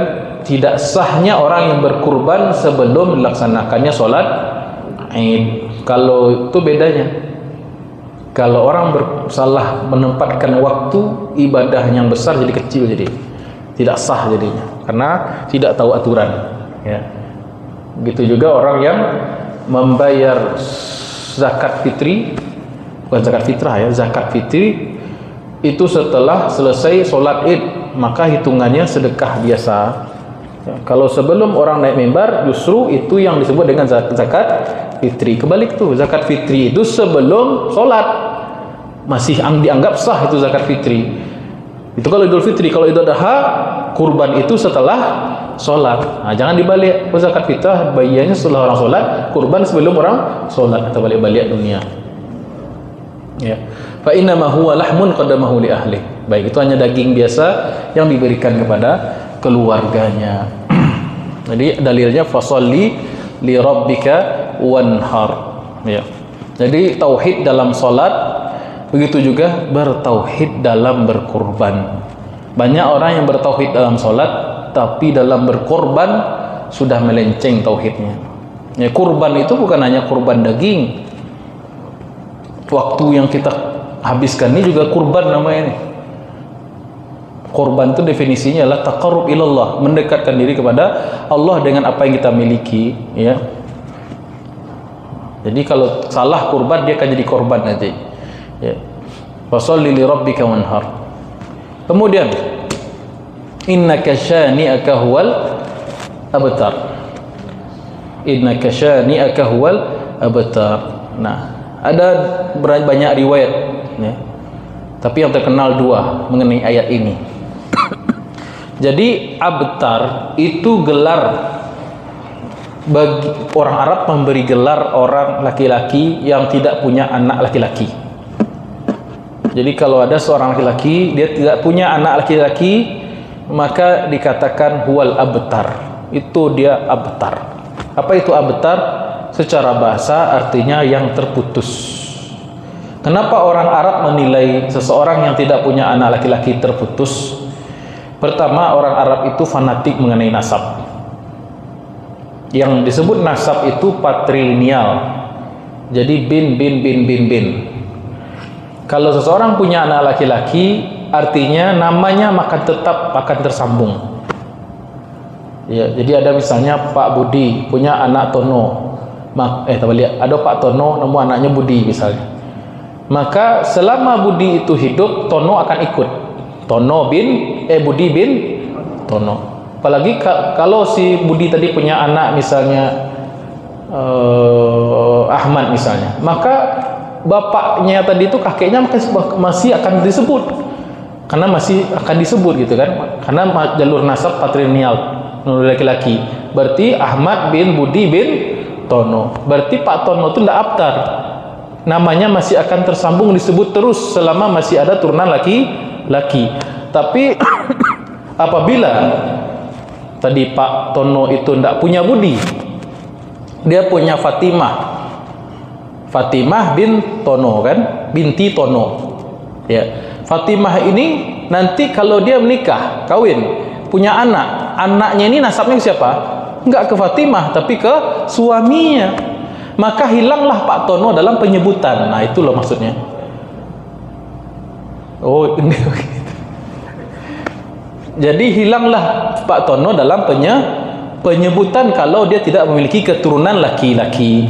tidak sahnya orang yang berkurban sebelum dilaksanakannya sholat Id. Kalau itu bedanya, kalau orang salah menempatkan waktu ibadah yang besar jadi kecil, jadi tidak sah jadinya, karena tidak tahu aturan ya. Begitu juga orang yang membayar zakat fitri, bukan zakat fitrah ya, zakat fitri itu setelah selesai sholat id, maka hitungannya sedekah biasa. Ya, kalau sebelum orang naik mimbar, justru itu yang disebut dengan zakat fitri. Kebalik tuh, zakat fitri itu sebelum sholat masih dianggap sah, itu zakat fitri. Itu kalau Idul Fitri. Kalau Idul Adha, kurban itu setelah sholat. Nah, jangan dibalik. Zakat fitrah bagiannya setelah orang sholat, kurban sebelum orang sholat, atau balik-balik dunia. Ya. Fa innama huwa lahmun qadamahu li ahli. Baik, itu hanya daging biasa yang diberikan kepada keluarganya. Jadi dalilnya fasalli li rabbika wanhar. Ya. Jadi tauhid dalam salat, begitu juga bertauhid dalam berkorban. Banyak orang yang bertauhid dalam salat, tapi dalam berkorban sudah melenceng tauhidnya. Ya, kurban itu bukan hanya kurban daging. Waktu yang kita habiskan ini juga kurban namanya ini. Korban itu definisinya adalah taqarrub ilallah, mendekatkan diri kepada Allah dengan apa yang kita miliki, ya. Jadi kalau salah kurban, dia akan jadi korban nanti, ya. Fasholli li rabbika wanhar. Kemudian innaka syani'aka huwal abtar. Innaka syani'aka huwal abtar. Nah, ada banyak riwayat, ya. Tapi yang terkenal dua mengenai ayat ini. Jadi abtar itu gelar bagi orang Arab, memberi gelar orang laki-laki yang tidak punya anak laki-laki. Jadi kalau ada seorang laki-laki dia tidak punya anak laki-laki, maka dikatakan huwal abtar. Itu dia abtar. Apa itu abtar? Secara bahasa artinya yang terputus. Kenapa orang Arab menilai seseorang yang tidak punya anak laki-laki terputus? Pertama, orang Arab itu fanatik mengenai nasab. Yang disebut nasab itu patrilineal. Jadi bin. Kalau seseorang punya anak laki-laki, artinya namanya akan tersambung. Ya, jadi ada misalnya Pak Budi punya anak Tono. Ada Pak Tono, nama anaknya Budi misalnya. Maka selama Budi itu hidup, Tono akan ikut. Budi bin Tono. Apalagi kalau si Budi tadi punya anak misalnya Ahmad misalnya, maka bapaknya tadi itu kakeknya masih akan disebut, karena masih akan disebut gitu kan, karena jalur nasab patrilineal, laki-laki. Berarti Ahmad bin Budi bin Tono. Berarti Pak Tono itu tidak abtar, namanya masih akan tersambung, disebut terus selama masih ada turunan laki-laki. Tapi apabila tadi Pak Tono itu tidak punya Budi, dia punya Fatimah bin Tono kan, binti Tono, ya. Fatimah ini nanti kalau dia menikah, kawin, punya anaknya ini nasabnya siapa? Enggak ke Fatimah, tapi ke suaminya. Maka hilanglah Pak Tono dalam penyebutan. Nah, itu loh maksudnya. Oh, ini begitu. Jadi hilanglah Pak Tono dalam penyebutan kalau dia tidak memiliki keturunan laki-laki.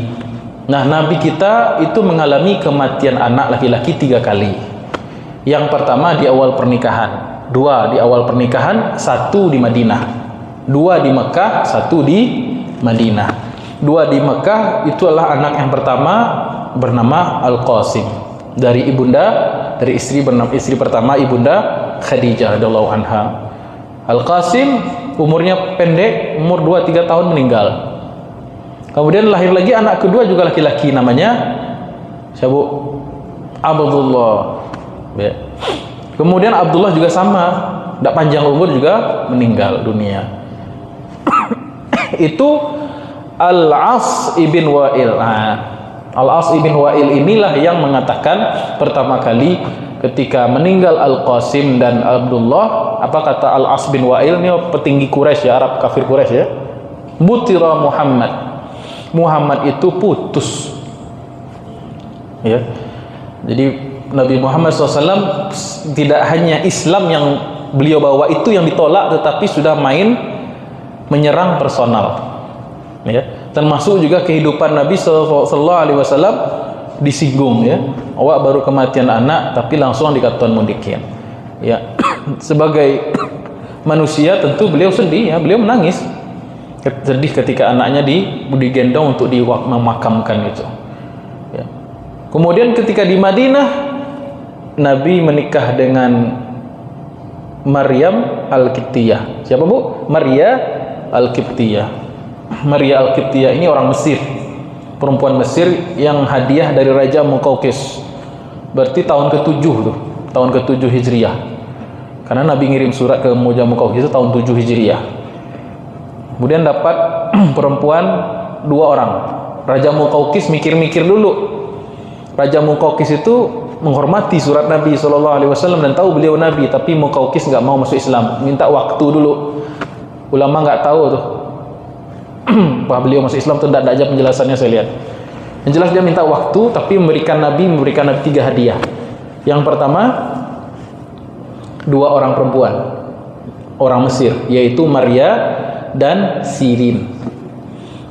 Nah, Nabi kita itu mengalami kematian anak laki-laki 3 kali. Yang pertama di awal pernikahan, 2 di awal pernikahan, 1 di Madinah, 2 di Mekah, 1 di Madinah. 2 di Mekah itu adalah anak yang pertama bernama Al-Qasim dari istri pertama Ibunda Khadijah radhiyallahu anha. Al-Qasim umurnya pendek, umur 2-3 tahun meninggal. Kemudian lahir lagi anak kedua juga laki-laki, namanya siapa? Abdullah. Ya. Kemudian Abdullah juga sama, tidak panjang umur juga meninggal dunia. Itu Al-As ibn Wa'il. Nah, Al-As ibn Wa'il inilah yang mengatakan pertama kali ketika meninggal Al-Qasim dan Abdullah, apa kata Al-As bin Wa'il, ini petinggi Quraisy ya, Arab kafir Quraisy ya. Butira Muhammad itu putus. Ya. Jadi Nabi Muhammad SAW tidak hanya Islam yang beliau bawa itu yang ditolak, tetapi sudah main menyerang personal. Ya. Termasuk juga kehidupan Nabi SAW disinggung ya. Awak baru kematian anak tapi langsung dikatakan mudikin. Ya. Sebagai manusia tentu beliau sedih ya, beliau menangis. Sedih ketika anaknya digendong untuk memakamkan itu. Ya. Kemudian ketika di Madinah Nabi menikah dengan Maryam Al-Qibtiyah. Siapa Bu? Maria Al-Qibtiyah. Maria Al-Qibtiyah ini orang Mesir, perempuan Mesir yang hadiah dari Raja Muqawqis. Berarti tahun ke-7 tuh, tahun ke-7 Hijriah. Karena Nabi ngirim surat ke Raja Muqawqis itu tahun 7 Hijriah. Kemudian dapat perempuan 2 orang. Raja Muqawqis mikir-mikir dulu. Raja Muqawqis itu menghormati surat Nabi SAW dan tahu beliau Nabi, tapi Muqawqis nggak mau masuk Islam, minta waktu dulu. Ulama nggak tahu tuh bahwa beliau masuk Islam, tuh tidak ada aja penjelasannya saya lihat. Yang jelas dia minta waktu, tapi memberikan Nabi 3 hadiah. Yang pertama 2 orang perempuan orang Mesir, yaitu Maria dan Sirin.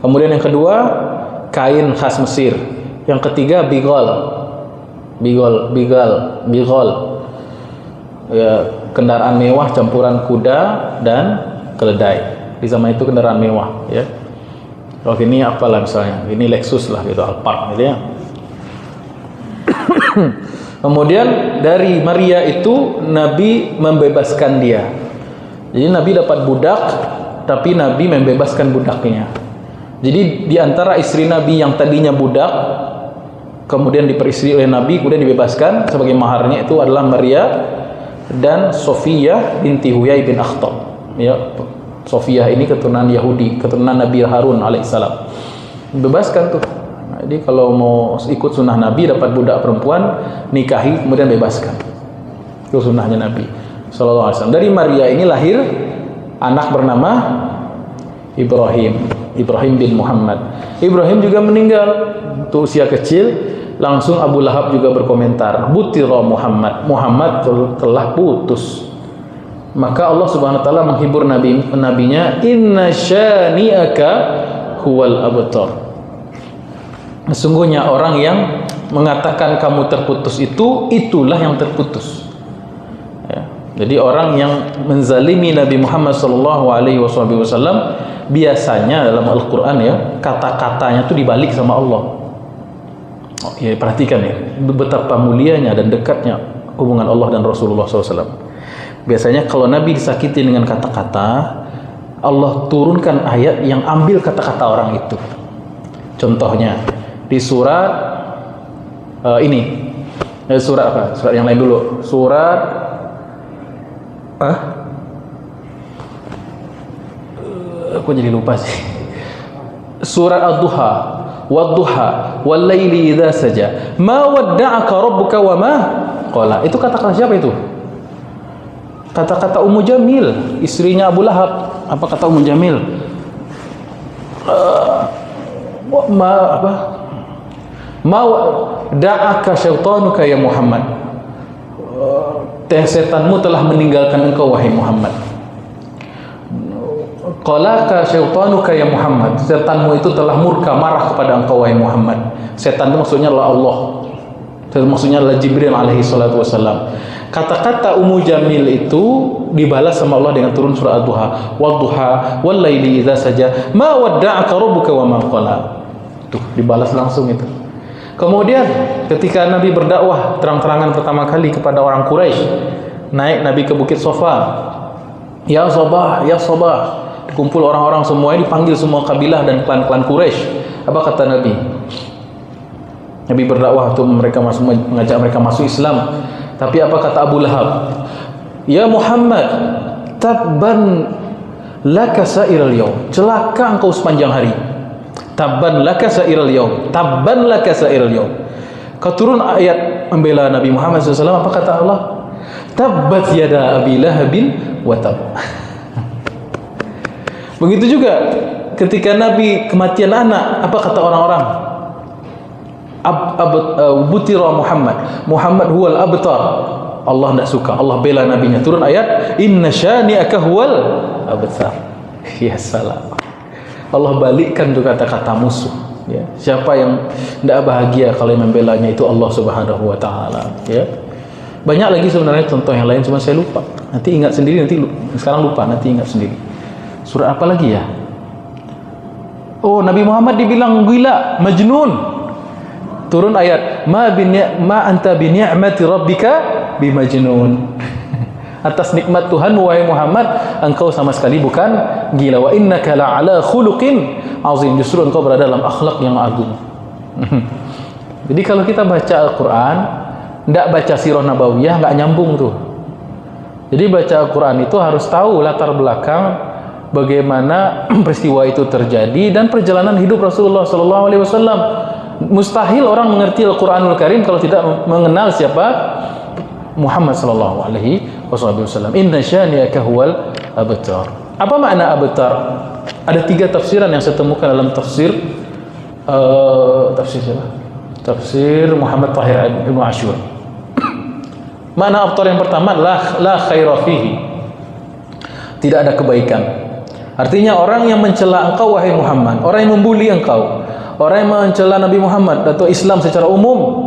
Kemudian yang kedua kain khas Mesir. Yang ketiga bigal ya, kendaraan mewah campuran kuda dan keledai. Di zaman itu kendaraan mewah ya. Kalau ini apalah misalnya, ini Lexus lah gitu, Alphard gitu ya. Kemudian dari Maria itu Nabi membebaskan dia. Jadi Nabi dapat budak, tapi Nabi membebaskan budaknya. Jadi di antara istri Nabi yang tadinya budak kemudian diperistri oleh Nabi, kemudian dibebaskan sebagai maharnya itu adalah Maria dan Sofiyah binti Huyai bin Akhtab. Ya, Sofiyah ini keturunan Yahudi, keturunan Nabi Harun alaihissalam. Dibebaskan tuh. Nah, jadi kalau mau ikut sunnah Nabi, dapat budak perempuan, nikahi kemudian bebaskan. Itu sunnahnya Nabi sallallahu alaihi wasallam. Dari Maria ini lahir anak bernama Ibrahim bin Muhammad. Ibrahim juga meninggal untuk usia kecil. Langsung Abu Lahab juga berkomentar, butira Muhammad telah putus. Maka Allah Subhanahu wa taala menghibur nabinya, inna syani'aka huwal abtar. Sesungguhnya orang yang mengatakan kamu terputus itulah yang terputus. Ya. Jadi orang yang menzalimi Nabi Muhammad sallallahu alaihi wasallam biasanya dalam Al-Qur'an ya, kata-katanya itu dibalik sama Allah. Oh, ya, perhatikan ya, betapa mulianya dan dekatnya hubungan Allah dan Rasulullah SAW. Biasanya kalau Nabi disakiti dengan kata-kata, Allah turunkan ayat yang ambil kata-kata orang itu. Contohnya di surat ini, surat apa? Surat yang lain dulu. Surat aku jadi lupa sih. Surat Ad-Duha. Wadduha wal-laili idza saja ma wadda'aka rabbuka wa ma qala. Itu kata-kata siapa itu? Kata-kata Ummu Jamil, istrinya Abu Lahab. Apa kata Ummu Jamil? Ma wadda'aka syaitanuka ya Muhammad. Setanmu telah meninggalkan engkau wahai Muhammad. Qalaka syaitanuka ya Muhammad. Setanmu itu telah murka marah kepada engkau wahai Muhammad. Setan itu maksudnya adalah Allah. Maksudnya adalah Jibril alaihi salatu wasallam. Kata-kata Ummu Jamil itu dibalas sama Allah dengan turun surah Ad-Duha, wad-duha wal-laili idza saja ma wadda'aka rabbuka wa ma qala. Tuh dibalas langsung itu. Kemudian ketika Nabi berdakwah terang-terangan pertama kali kepada orang Quraisy, naik Nabi ke Bukit Safa. Ya Sabah, ya Sabah. Kumpul orang-orang semuanya, dipanggil semua kabilah dan klan-klan Quraisy. Apa kata Nabi? Nabi berdakwah untuk mengajak mereka masuk Islam. Tapi apa kata Abu Lahab? Ya Muhammad, tabban laka sa'iral yaum. Celaka engkau sepanjang hari. Tabban laka sa'iral yaum. Tabban laka sa'iral yaum. Kau turun ayat membela Nabi Muhammad SAW. Apa kata Allah? Tabbat yada Abi Lahabin wa tab. Begitu juga ketika Nabi kematian anak, apa kata orang-orang? Butira Muhammad huwal abtar. Allah tidak suka, Allah bela nabinya. Turun ayat, inna syani'aka huwal abtar. Ya salam. Allah balikkan tuh kata-kata musuh. Ya, siapa yang tidak bahagia kalau yang membelanya itu Allah Subhanahu wa taala, ya. Banyak lagi sebenarnya contoh yang lain, cuma saya lupa. Nanti ingat sendiri, sekarang lupa, nanti ingat sendiri. Surat apa lagi ya? Oh, Nabi Muhammad dibilang gila, majnun. Turun ayat, ma anta bi ni'mati rabbika bimajnun. Atas nikmat Tuhanmu wahai Muhammad, engkau sama sekali bukan gila. Wa innaka la'ala khuluqin azim. Justru engkau berada dalam akhlak yang agung. Jadi kalau kita baca Al-Quran, tidak baca sirah nabawiyah, nggak nyambung tuh. Jadi baca Al-Quran itu harus tahu latar belakang bagaimana peristiwa itu terjadi dan perjalanan hidup Rasulullah SAW. Mustahil orang mengerti Al-Quranul Karim kalau tidak mengenal siapa Muhammad SAW. Inna syani'aka huwal abtar. Apa makna abtar? Ada 3 tafsiran yang saya temukan dalam tafsir Tafsir Muhammad Tahir Ibn Ashur. Makna abtar yang pertama la khaira fihi. Tidak ada kebaikan. Artinya orang yang mencela engkau wahai Muhammad, orang yang membuli engkau, orang yang mencela Nabi Muhammad atau Islam secara umum,